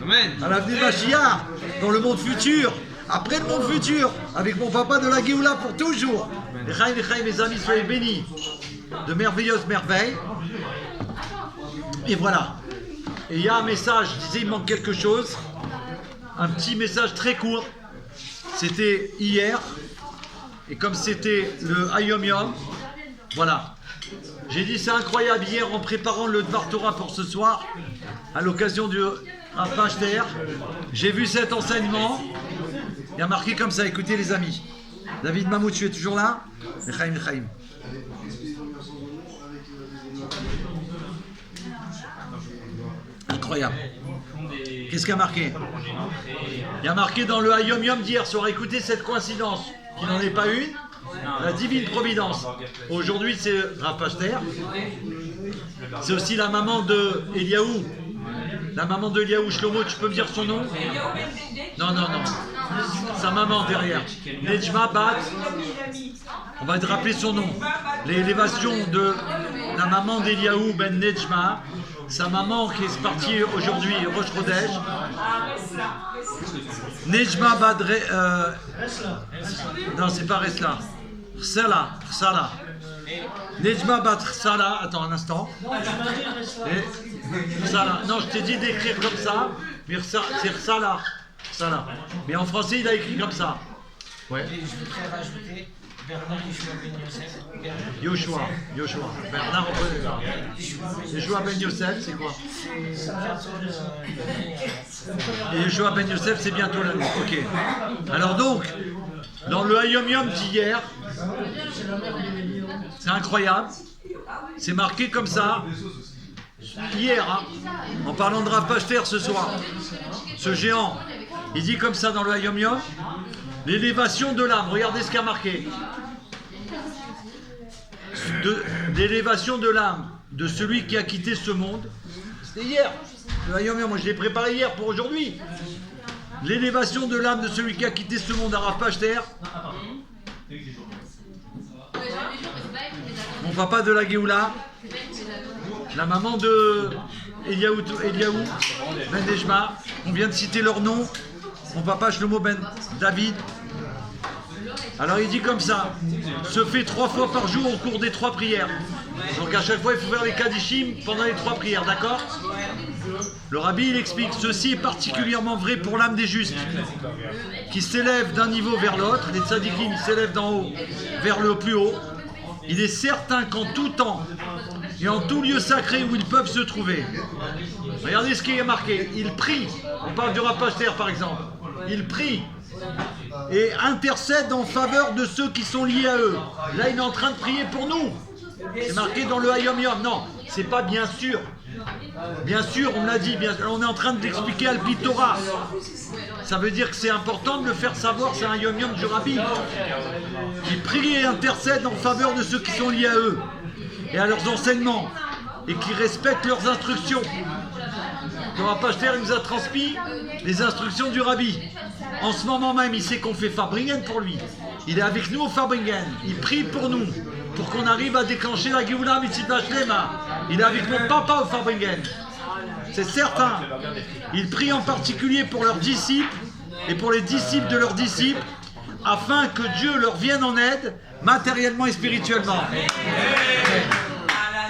[SPEAKER 2] Amen.
[SPEAKER 1] À l'avenir de Mashiach, dans le monde futur, après le monde futur, avec mon papa de la Géoula pour toujours. Mes amis, soyez bénis de merveilleuses merveilles. Et voilà. Et il y a un message, je disais, il manque quelque chose. Un petit message très court. C'était hier. Et comme c'était le Hayom Yom, voilà. J'ai dit c'est incroyable hier en préparant le Dvar Torah pour ce soir, à l'occasion du Rav Pachter, j'ai vu cet enseignement. Il y a marqué comme ça, écoutez les amis. David Mamoud, tu es toujours là? Mechaim, Mechaim. Incroyable. Qu'est-ce qu'il y a marqué? Il y a marqué dans le Hayom Yom d'hier soir, écoutez cette coïncidence, qui n'en est pas une, la divine providence. Aujourd'hui c'est Rav Pachter, c'est aussi la maman de Eliaou. La maman de Eliaou, Shlomo, tu peux me dire son nom? Non. Sa maman derrière. Nejma Bat, on va te rappeler son nom. L'élévation de la maman d'Eliaou Ben Nejma, sa maman qui est partie aujourd'hui, Rosh Chodesh. Nejma Badre. Non, c'est pas Resla. Rsala. Nejma Bat Rsala. Attends un instant. Rsala. Non, je t'ai dit d'écrire comme ça, mais c'est Rsala. Mais en français, il a écrit comme ça. Ouais.
[SPEAKER 4] Et je voudrais rajouter Bernard Yeshua Ben Yosef.
[SPEAKER 1] Yoshua. Bernard, on peut le Yeshua Ben Yosef, c'est quoi? Et Yeshua Ben Yosef, c'est bientôt la nuit. Ok. Alors donc, dans le Hayom Yom d'hier, c'est incroyable. C'est marqué comme ça. Hier, hein, en parlant de Rav Pachter ce soir, ce géant, il dit comme ça dans le Hayom Yom, l'élévation de l'âme. Regardez ce qu'il y a marqué. L'élévation de l'âme de celui qui a quitté ce monde. C'était hier. Le Hayom Yom, moi je l'ai préparé hier pour aujourd'hui. L'élévation de l'âme de celui qui a quitté ce monde à Rav Pachter. Mon papa de la Géoula. La maman de Eliaou Ben Nejma. On vient de citer leur nom. Mon papa Shlomo Ben David. Alors il dit comme ça, se fait 3 fois par jour au cours des 3 prières. Donc à chaque fois il faut faire les Kadishim pendant les 3 prières, d'accord? Le rabbi il explique, ceci est particulièrement vrai pour l'âme des justes, qui s'élève d'un niveau vers l'autre, les tzadikim s'élèvent d'en haut vers le plus haut. Il est certain qu'en tout temps et en tout lieu sacré où ils peuvent se trouver, regardez ce qui est marqué, ils prient, on parle du Rav Pachter par exemple, ils prient et intercèdent en faveur de ceux qui sont liés à eux. Là il est en train de prier pour nous, c'est marqué dans le Hayom Yom. Non, c'est pas bien sûr, on l'a dit, on est en train de l'expliquer à Alpi Torah. Ça veut dire que c'est important de le faire savoir, c'est un Yom Yom du Rabbi. Ils prient et intercèdent en faveur de ceux qui sont liés à eux et à leurs enseignements et qui respectent leurs instructions. Le Rav Pachter nous a transmis les instructions du Rabbi. En ce moment même, il sait qu'on fait Farbringen pour lui. Il est avec nous au Farbringen. Il prie pour nous, pour qu'on arrive à déclencher la Géoula Mitzvah Shlema. Il est avec mon papa au Farbringen. C'est certain. Il prie en particulier pour leurs disciples et pour les disciples de leurs disciples, afin que Dieu leur vienne en aide, matériellement et spirituellement.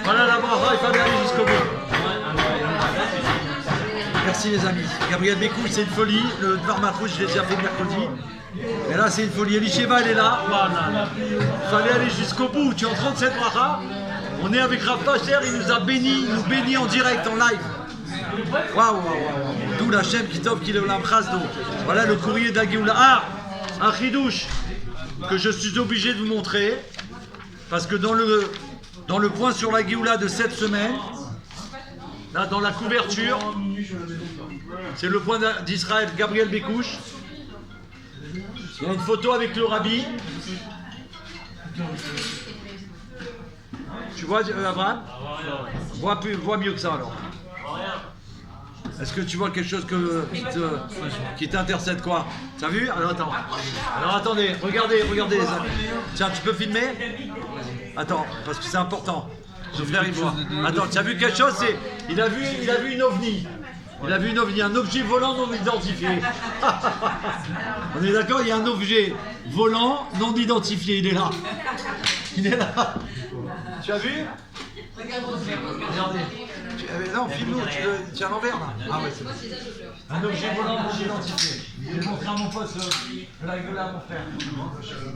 [SPEAKER 1] Voilà la bracha, il faut aller jusqu'au bout. Merci les amis. Gabriel Bécouche, c'est une folie. Le Dvarmatrouche, je l'ai déjà fait mercredi. Et là, c'est une folie. Elisheva, elle est là. Voilà. Il fallait aller jusqu'au bout. Tu es en 37 bracha. On est avec Rav Pacher, il nous a béni, il nous bénit en direct, en live. Waouh, waouh, waouh. D'où la chaîne qui t'offre qui est la Mchasdo. Voilà le courrier d'Agioula. Ah, un chidouche que je suis obligé de vous montrer. Parce que dans le point sur la Géoula de cette semaine, là dans la couverture, c'est le point d'Israël Gabriel Bécouche. Il y a une photo avec le rabbi. Tu vois Abraham? Vois mieux que ça alors. Est-ce que tu vois quelque chose qui t'intercède quoi? T'as vu? Alors attends. Alors attendez, regardez les amis. Tiens, tu peux filmer? Attends, parce que c'est important. Je vais y voir. Attends, tu as vu quelque chose? Il a vu une ovni. Il a vu une ovni, un objet volant non identifié. On est d'accord? Il y a un objet volant non identifié. Il est là. Il est là. Tu as vu? Regardez. Non, filme-nous, tu es à l'envers là. Ah ouais, c'est bon. Un objet volant non identifié. Je vais montrer à mon pote la gueule à mon frère.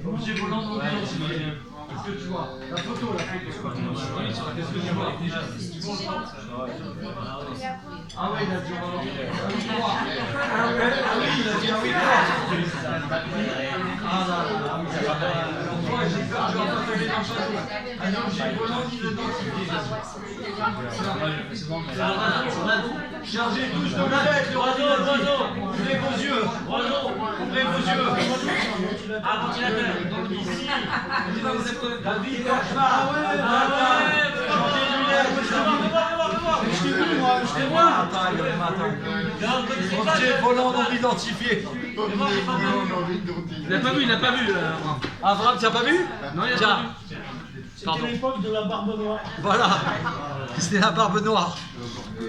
[SPEAKER 1] Un objet volant non identifié. Qu'est-ce que tu vois? La photo. Qu'est-ce que tu vois? Ah ouais, il a dit on va voir. Ah oui, il a dit ah oui. Ah là là, moi j'ai peur, je vais pas tomber dans le château. Un objet volant non identifié. Chargez tous de lunettes, le radio, ouvrez vos yeux. Ouvrez vos yeux. Ah, ventilateur. Ici. David, cauchemar. Ah ouais. Changez de lunettes. Je te vois. Attends. Objet volant non identifié.
[SPEAKER 2] Il n'a pas vu.
[SPEAKER 1] Abraham, tu n'as pas vu?
[SPEAKER 2] Non, il n'a pas vu.
[SPEAKER 1] Pardon.
[SPEAKER 3] L'époque de la barbe noire.
[SPEAKER 1] Voilà, c'était la barbe noire.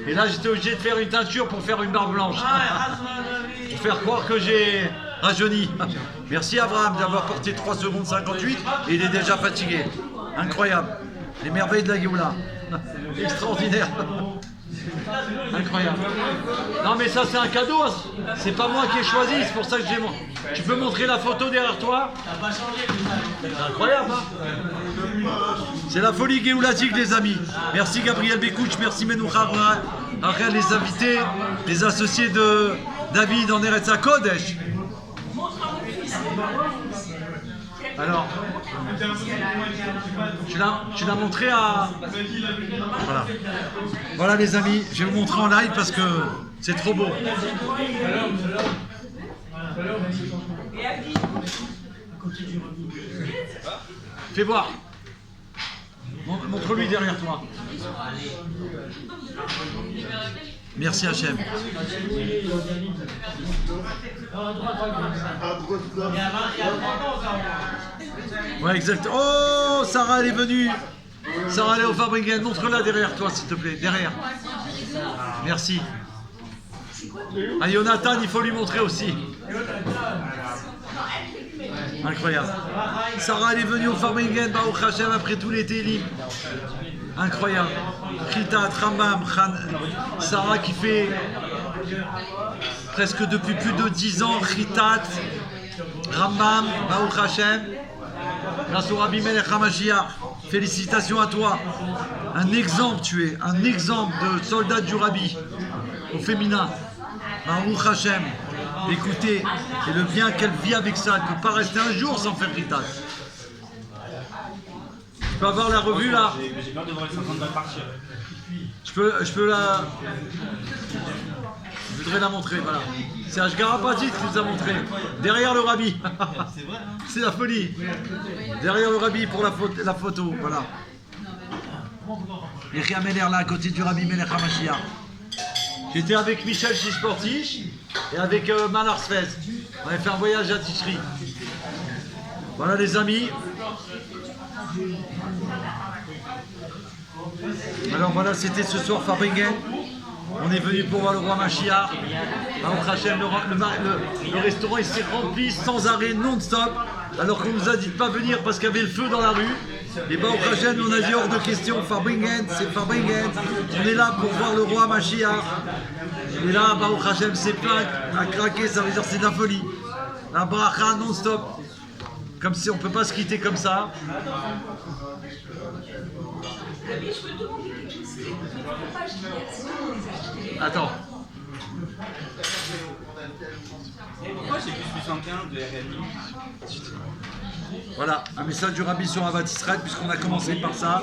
[SPEAKER 1] Et là, j'étais obligé de faire une teinture pour faire une barbe blanche. Pour faire croire que j'ai rajeuni. Merci Abraham d'avoir porté 3 secondes 58 et il est déjà fatigué. Incroyable. Les merveilles de la Géoula. Extraordinaire. Incroyable. Non mais ça c'est un cadeau. C'est pas moi qui ai choisi, c'est pour ça que j'ai... Tu peux montrer la photo derrière toi? C'est incroyable, hein? C'est la folie géoulatique, les amis. Merci Gabriel Bécouche, merci Menoucha Rachel, les invités, les associés de David en Eretz HaKodesh. Alors, tu l'as montré à... Voilà. Voilà les amis, je vais vous montrer en live parce que c'est trop beau. Fais voir. Montre-lui derrière toi. Merci Hachem. Ouais, exact. Oh, Sarah, elle est venue. Sarah, elle est au Fabricant. Montre-la derrière toi, s'il te plaît. Derrière. Merci. À Jonathan, il faut lui montrer aussi. Incroyable. Sarah, elle est venue au Fabricant, Baruch Hashem, après tous les télim. Incroyable. Ritat, Rambam, Sarah qui fait presque depuis plus de 10 ans Ritat, Rambam, Baruch Hashem, grâce au Rabbi Melech HaMashiach. Félicitations à toi. Un exemple, tu es un exemple de soldat du Rabbi au féminin. Baruch Hashem. Écoutez, et le bien qu'elle vit avec ça, elle ne peut pas rester un jour sans faire Ritat. Tu peux avoir la revue là?
[SPEAKER 2] J'ai peur de voir les 50 balles partir.
[SPEAKER 1] Je peux la... Je voudrais la montrer, voilà. C'est Ashgara Patit qui nous a montré. Derrière le Rabbi.
[SPEAKER 2] C'est vrai, hein?
[SPEAKER 1] C'est la folie. Derrière le Rabbi pour la photo, voilà. Yechia Meler là, à côté du Rabbi Melech HaMashiach. J'étais avec Michel Chichportich et avec Malar Sfez. On avait fait un voyage à Ticherie. Voilà les amis. Alors voilà, c'était ce soir Fabringen. On est venu pour voir le roi Mashiach. Baruch Hashem, le restaurant il s'est rempli sans arrêt, non-stop. Alors qu'on nous a dit de pas venir parce qu'il y avait le feu dans la rue. Et Baruch Hashem, on a dit hors de question, Farbringen, c'est Farbringen. On est là pour voir le roi Mashiach. Et là, Baruch Hashem, c'est plein à craquer, ça veut dire c'est de la folie. La bracha non-stop. Comme si on ne peut pas se quitter comme ça. Attends.
[SPEAKER 2] Pourquoi j'ai plus 75 de RMI?
[SPEAKER 1] Voilà, un message du Rabbi sur Avat Israël, puisqu'on a commencé par ça.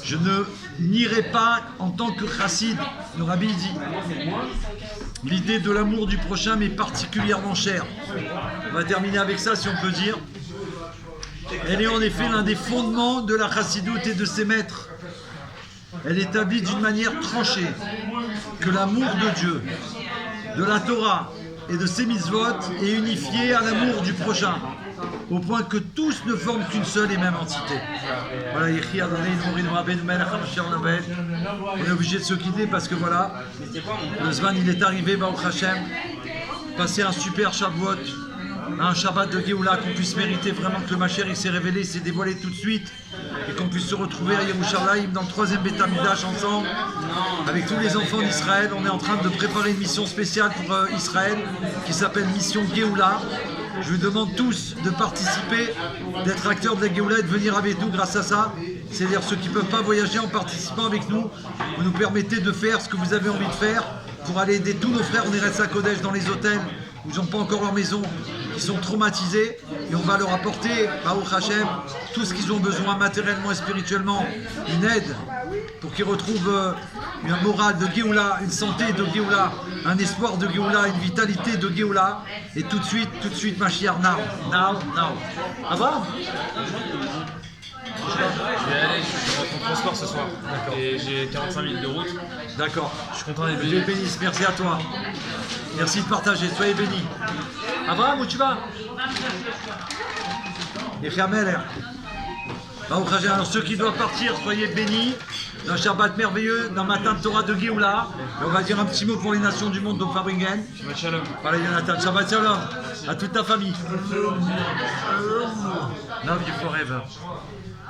[SPEAKER 1] Je ne nierai pas en tant que chassid, le Rabbi dit, l'idée de l'amour du prochain m'est particulièrement chère. On va terminer avec ça, si on peut dire. Elle est en effet l'un des fondements de la chassidoute et de ses maîtres. Elle établit d'une manière tranchée que l'amour de Dieu, de la Torah et de ses mitzvot est unifié à l'amour du prochain, au point que tous ne forment qu'une seule et même entité. Voilà, on est obligé de se quitter parce que voilà, le Zman il est arrivé, Baruch Hashem, passer un super Shavuot, un Shabbat de Géoula, qu'on puisse mériter vraiment que le Mashiach il s'est révélé, il s'est dévoilé tout de suite, et qu'on puisse se retrouver à Yerushalayim dans le 3e Beth Amikdash ensemble, avec tous les enfants d'Israël. On est en train de préparer une mission spéciale pour Israël, qui s'appelle Mission Géoula. Je vous demande tous de participer, d'être acteurs de la Géoula et de venir avec nous grâce à ça. C'est-à-dire ceux qui ne peuvent pas voyager en participant avec nous, vous nous permettez de faire ce que vous avez envie de faire pour aller aider tous nos frères. On est à Kodesh dans les hôtels où ils n'ont pas encore leur maison, qui sont traumatisés, et on va leur apporter, Baruch Hashem, tout ce qu'ils ont besoin matériellement et spirituellement, une aide pour qu'ils retrouvent un moral de Géoula, une santé de Géoula, un espoir de Géoula, une vitalité de Géoula, et tout de suite, Mashiach, now. Avant
[SPEAKER 5] Je vais aller, je rentre en transport ce soir. Et j'ai 45 minutes de route.
[SPEAKER 1] D'accord.
[SPEAKER 5] Je suis content d'être
[SPEAKER 1] Dieu
[SPEAKER 5] venu.
[SPEAKER 1] bénisse, merci à toi. Merci de partager, soyez bénis. Abraham, où tu vas? Yechiameler. Baruch Hashem. Alors ceux qui doivent partir, soyez bénis. D'un Shabbat merveilleux, d'un matin de Torah de Géoula. Et on va dire un petit mot pour les nations du monde, donc Farbringen.
[SPEAKER 5] Shabbat shalom.
[SPEAKER 1] Voilà Jonathan, Shabbat Shalom. À toute ta famille. Love you forever.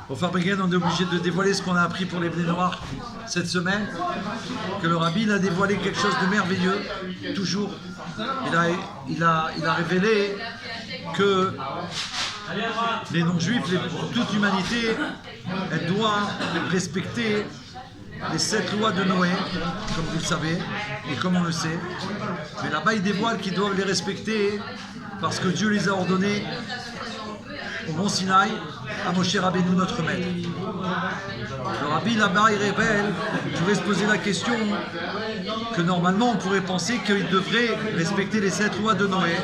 [SPEAKER 1] Au Farbringen, on est obligé de dévoiler ce qu'on a appris pour les Bnei Noirs cette semaine, que le Rabbi il a dévoilé quelque chose de merveilleux, toujours. Il a révélé que les non-juifs, toute l'humanité, elle doit respecter les 7 lois de Noé, comme vous le savez, et comme on le sait. Mais là-bas, il dévoile qu'ils doivent les respecter parce que Dieu les a ordonnés au mont Sinaï, à Moshe Rabbeinu, notre maître. Le Rabbi là-bas, il révèle, on pourrait se poser la question que normalement on pourrait penser qu'il devrait respecter les 7 lois de Noé.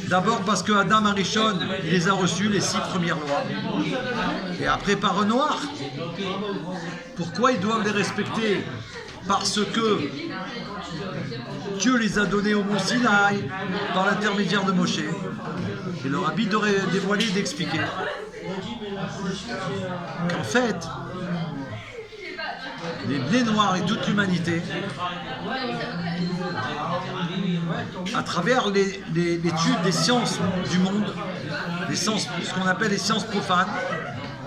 [SPEAKER 1] D'abord parce que Adam Arishon, il les a reçues, les 6 premières lois. Et après par un noir. Pourquoi ils doivent les respecter? Parce que Dieu les a donnés au mont Sinaï par l'intermédiaire de Moshe. Et le Rabbi devrait dévoiler et d'expliquer qu'en fait, les Bnei Noirs et toute l'humanité, à travers l'étude des sciences du monde, ce qu'on appelle les sciences profanes,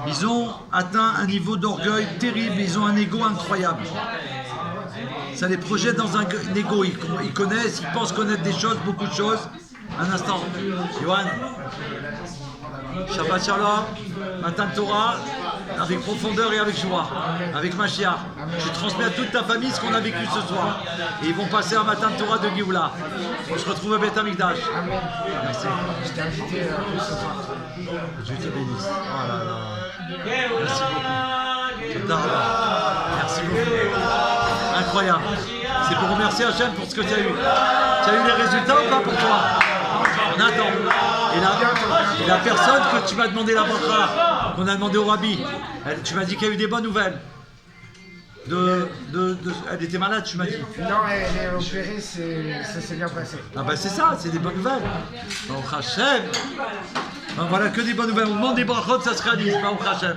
[SPEAKER 1] ils ont atteint un niveau d'orgueil terrible, ils ont un ego incroyable. Ça les projette dans un ego, ils connaissent, ils pensent connaître des choses, beaucoup de choses. Un instant, Yohan, Shabbat Shalom, matin de Torah, avec profondeur et avec joie, avec Mashiach. Je transmets à toute ta famille ce qu'on a vécu ce soir. Et ils vont passer un matin de Torah de Géoula. On se retrouve à Beth Amikdash. Merci.
[SPEAKER 3] Je t'ai invité ce soir.
[SPEAKER 1] Dieu te bénisse. Oh là là. Merci beaucoup. Toda Rabba. Merci beaucoup. Incroyable. C'est pour remercier Hachem pour ce que tu as eu. Tu as eu les résultats ou pas pour toi? On attend. Et la personne que tu m'as demandé la bracha, qu'on a demandé au Rabbi, tu m'as dit qu'il y a eu des bonnes nouvelles. Elle était malade, tu m'as dit.
[SPEAKER 3] Non, elle est opérée, ça s'est bien passé.
[SPEAKER 1] Ah ben c'est ça, c'est des bonnes nouvelles. Baruch Hashem. Voilà que des bonnes nouvelles. Au moment des brachot, ça se réalise, Baruch Hashem.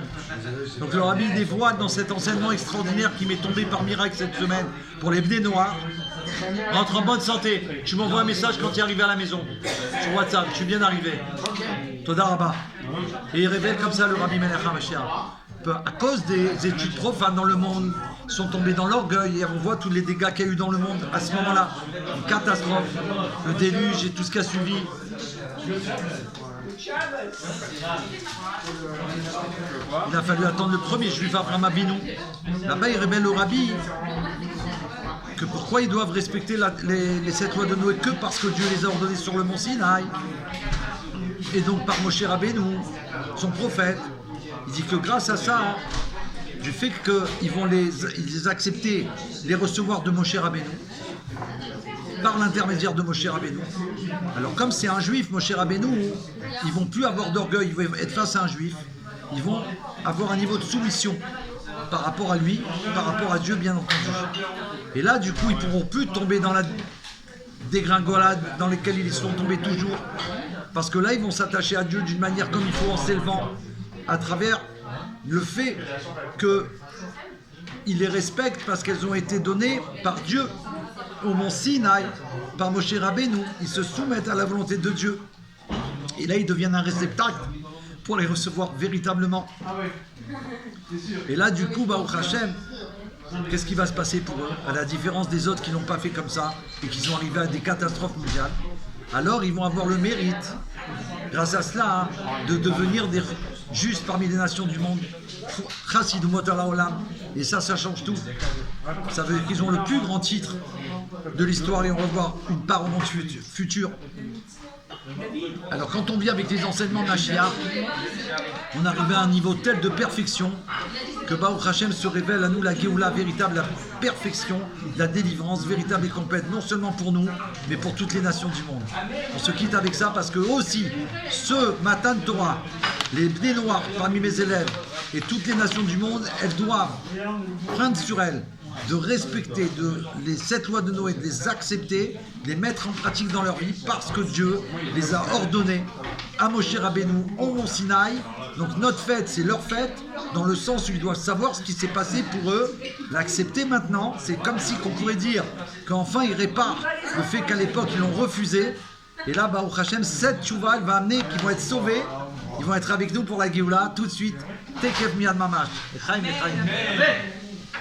[SPEAKER 1] Donc le rabbi dévoile dans cet enseignement extraordinaire qui m'est tombé par miracle cette semaine pour les bnei noirs. Rentre en bonne santé. Tu m'envoies un message quand tu es arrivé à la maison. Sur WhatsApp, je suis bien arrivé. Toda Rabba. Et il révèle comme ça le rabbi Melech HaMashiach. À cause des études profanes dans le monde, sont tombés dans l'orgueil et on voit tous les dégâts qu'il y a eu dans le monde à ce moment-là. Une catastrophe, le déluge et tout ce qui a suivi. Il a fallu attendre le premier juif Abraham Avinu. Là-bas, il révèle au rabbi que pourquoi ils doivent respecter les 7 lois de Noé que parce que Dieu les a ordonnées sur le mont Sinaï. Et donc par Moshe Rabbeinu, son prophète, il dit que grâce à ça, du fait qu'ils vont les accepter, les recevoir de Moshe Rabbeinu, par l'intermédiaire de Moshe Rabbeinu. Alors comme c'est un juif, Moshe Rabbeinu, ils vont plus avoir d'orgueil, ils vont être face à un juif, ils vont avoir un niveau de soumission par rapport à lui, par rapport à Dieu bien entendu. Et là du coup ils pourront plus tomber dans la dégringolade dans laquelle ils sont tombés toujours, parce que là ils vont s'attacher à Dieu d'une manière comme il faut en s'élevant à travers le fait qu'ils les respectent parce qu'elles ont été données par Dieu au mont Sinaï, par Moshe Rabbeinu. Ils se soumettent à la volonté de Dieu. Et là, ils deviennent un réceptacle pour les recevoir véritablement. Et là, du coup, Baruch Hashem, qu'est-ce qui va se passer pour eux? À la différence des autres qui n'ont pas fait comme ça et qui sont arrivés à des catastrophes mondiales, alors ils vont avoir le mérite, grâce à cela, de devenir des justes parmi les nations du monde. Et ça change tout. Ça veut dire qu'ils ont le plus grand titre de l'histoire et on va voir une part au monde futur. Alors quand on vient avec les enseignements de Mashiach, on arrive à un niveau tel de perfection que Baruch Hashem se révèle à nous la Géoula véritable, la perfection, la délivrance véritable et complète, non seulement pour nous, mais pour toutes les nations du monde. On se quitte avec ça parce que aussi, ce matin de Torah, les bnei noirs parmi mes élèves et toutes les nations du monde, elles doivent prendre sur elles de respecter les 7 lois de Noé, de les accepter, de les mettre en pratique dans leur vie parce que Dieu les a ordonnés à Moshe Rabbeinu au mont Sinaï. Donc notre fête, c'est leur fête, dans le sens où ils doivent savoir ce qui s'est passé pour eux, l'accepter maintenant. C'est comme si qu'on pourrait dire qu'enfin ils réparent le fait qu'à l'époque ils l'ont refusé. Et là, Baruch Hashem, cette tchouva, elle va amener qu'ils vont être sauvés. Ils vont être avec nous pour la Géoula tout de suite. Tekef miyad mamash. Echaim, echaim.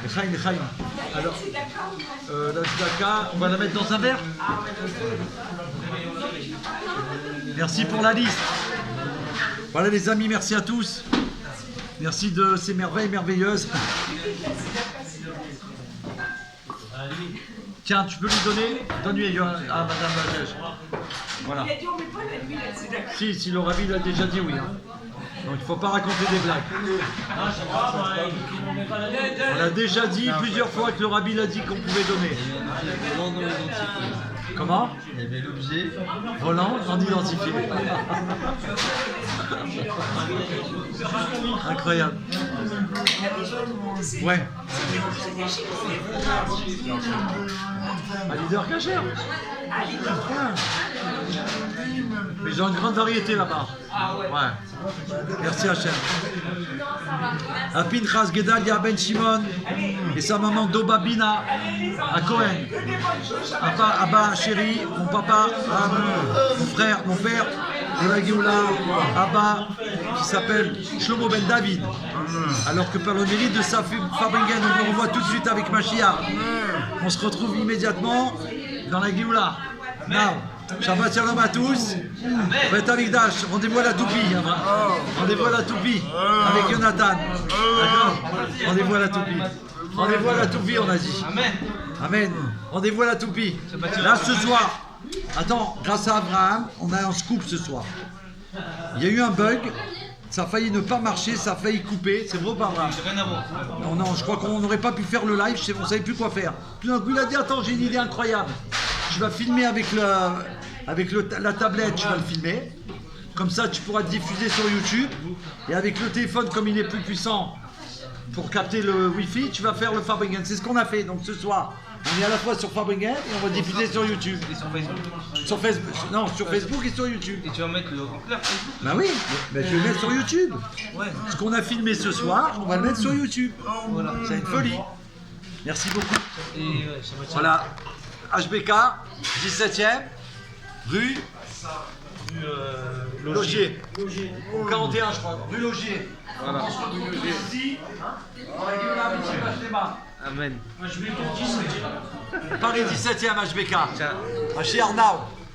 [SPEAKER 1] Echaim, echaim. Alors, la tzedaka, on va la mettre dans un verre. Merci pour la liste. Voilà les amis, merci à tous. Merci de ces merveilles merveilleuses. Tiens, tu peux lui donner? Donne-lui à Madame Bagège. Voilà.
[SPEAKER 6] Il a dit on met pas la nuit là, c'est d'accord.
[SPEAKER 1] Si le rabbi l'a déjà dit oui. Hein. Donc il ne faut pas raconter des blagues. On a déjà dit plusieurs fois que le rabbi l'a dit qu'on pouvait donner. Comment?
[SPEAKER 2] Il y avait l'objet.
[SPEAKER 1] Volant non identifié. Incroyable. Ouais. Un leader cachère. Mais j'ai une grande variété là-bas. Ouais. Merci Hachem. À Pinchas Gedalia Ben Shimon et sa maman Doba Bina à Cohen. Abba chéri, mon papa, mon frère, mon père, de la Géoula, Abba, qui s'appelle Shlomo Ben David. Alors que par le mérite de sa Fabringen, on le revoit tout de suite avec Mashiach. On se retrouve immédiatement dans la Géoula. Now, Shabbat Shalom à tous. Bet Amikdash, rendez-vous à la toupie. Hein, rendez-vous à la toupie avec Jonathan. D'accord? Rendez-vous à la toupie. Rendez-vous à la toupie, on a dit.
[SPEAKER 2] Amen.
[SPEAKER 1] Amen. Rendez-vous à la toupie. Là, ce soir, attends, grâce à Abraham, on a un scoop ce soir. Il y a eu un bug. Ça a failli ne pas marcher, ça a failli couper. C'est vrai ou pas, Abraham?
[SPEAKER 2] Rien à voir.
[SPEAKER 1] Non, je crois qu'on n'aurait pas pu faire le live. On ne savait plus quoi faire. Tout d'un coup, il a dit attends, j'ai une idée incroyable. Je vais filmer avec la tablette, je vais le filmer. Comme ça, tu pourras te diffuser sur YouTube. Et avec le téléphone, comme il est plus puissant pour capter le Wi-Fi, tu vas faire le Fabringen. C'est ce qu'on a fait. Donc ce soir, On est à la fois sur Fabringen et on va diffuser sur YouTube.
[SPEAKER 2] Et sur Facebook.
[SPEAKER 1] Sur Facebook, non, sur Facebook et sur YouTube.
[SPEAKER 2] Et tu vas mettre le en clair Facebook.
[SPEAKER 1] Bah oui, mais je vais le mettre sur YouTube.
[SPEAKER 2] Ouais.
[SPEAKER 1] Ce qu'on a filmé ce soir, on va le mettre sur YouTube.
[SPEAKER 2] Voilà.
[SPEAKER 1] C'est une folie. Merci beaucoup.
[SPEAKER 2] Et ouais, ça va être
[SPEAKER 1] Voilà, HBK, 17e, rue Logier. Au 41, je crois. Rue Logier.
[SPEAKER 2] Voilà.
[SPEAKER 1] Ici,
[SPEAKER 2] Amen.
[SPEAKER 1] Paris 17e HBK.
[SPEAKER 2] Ciao.
[SPEAKER 1] À chez Arnaud.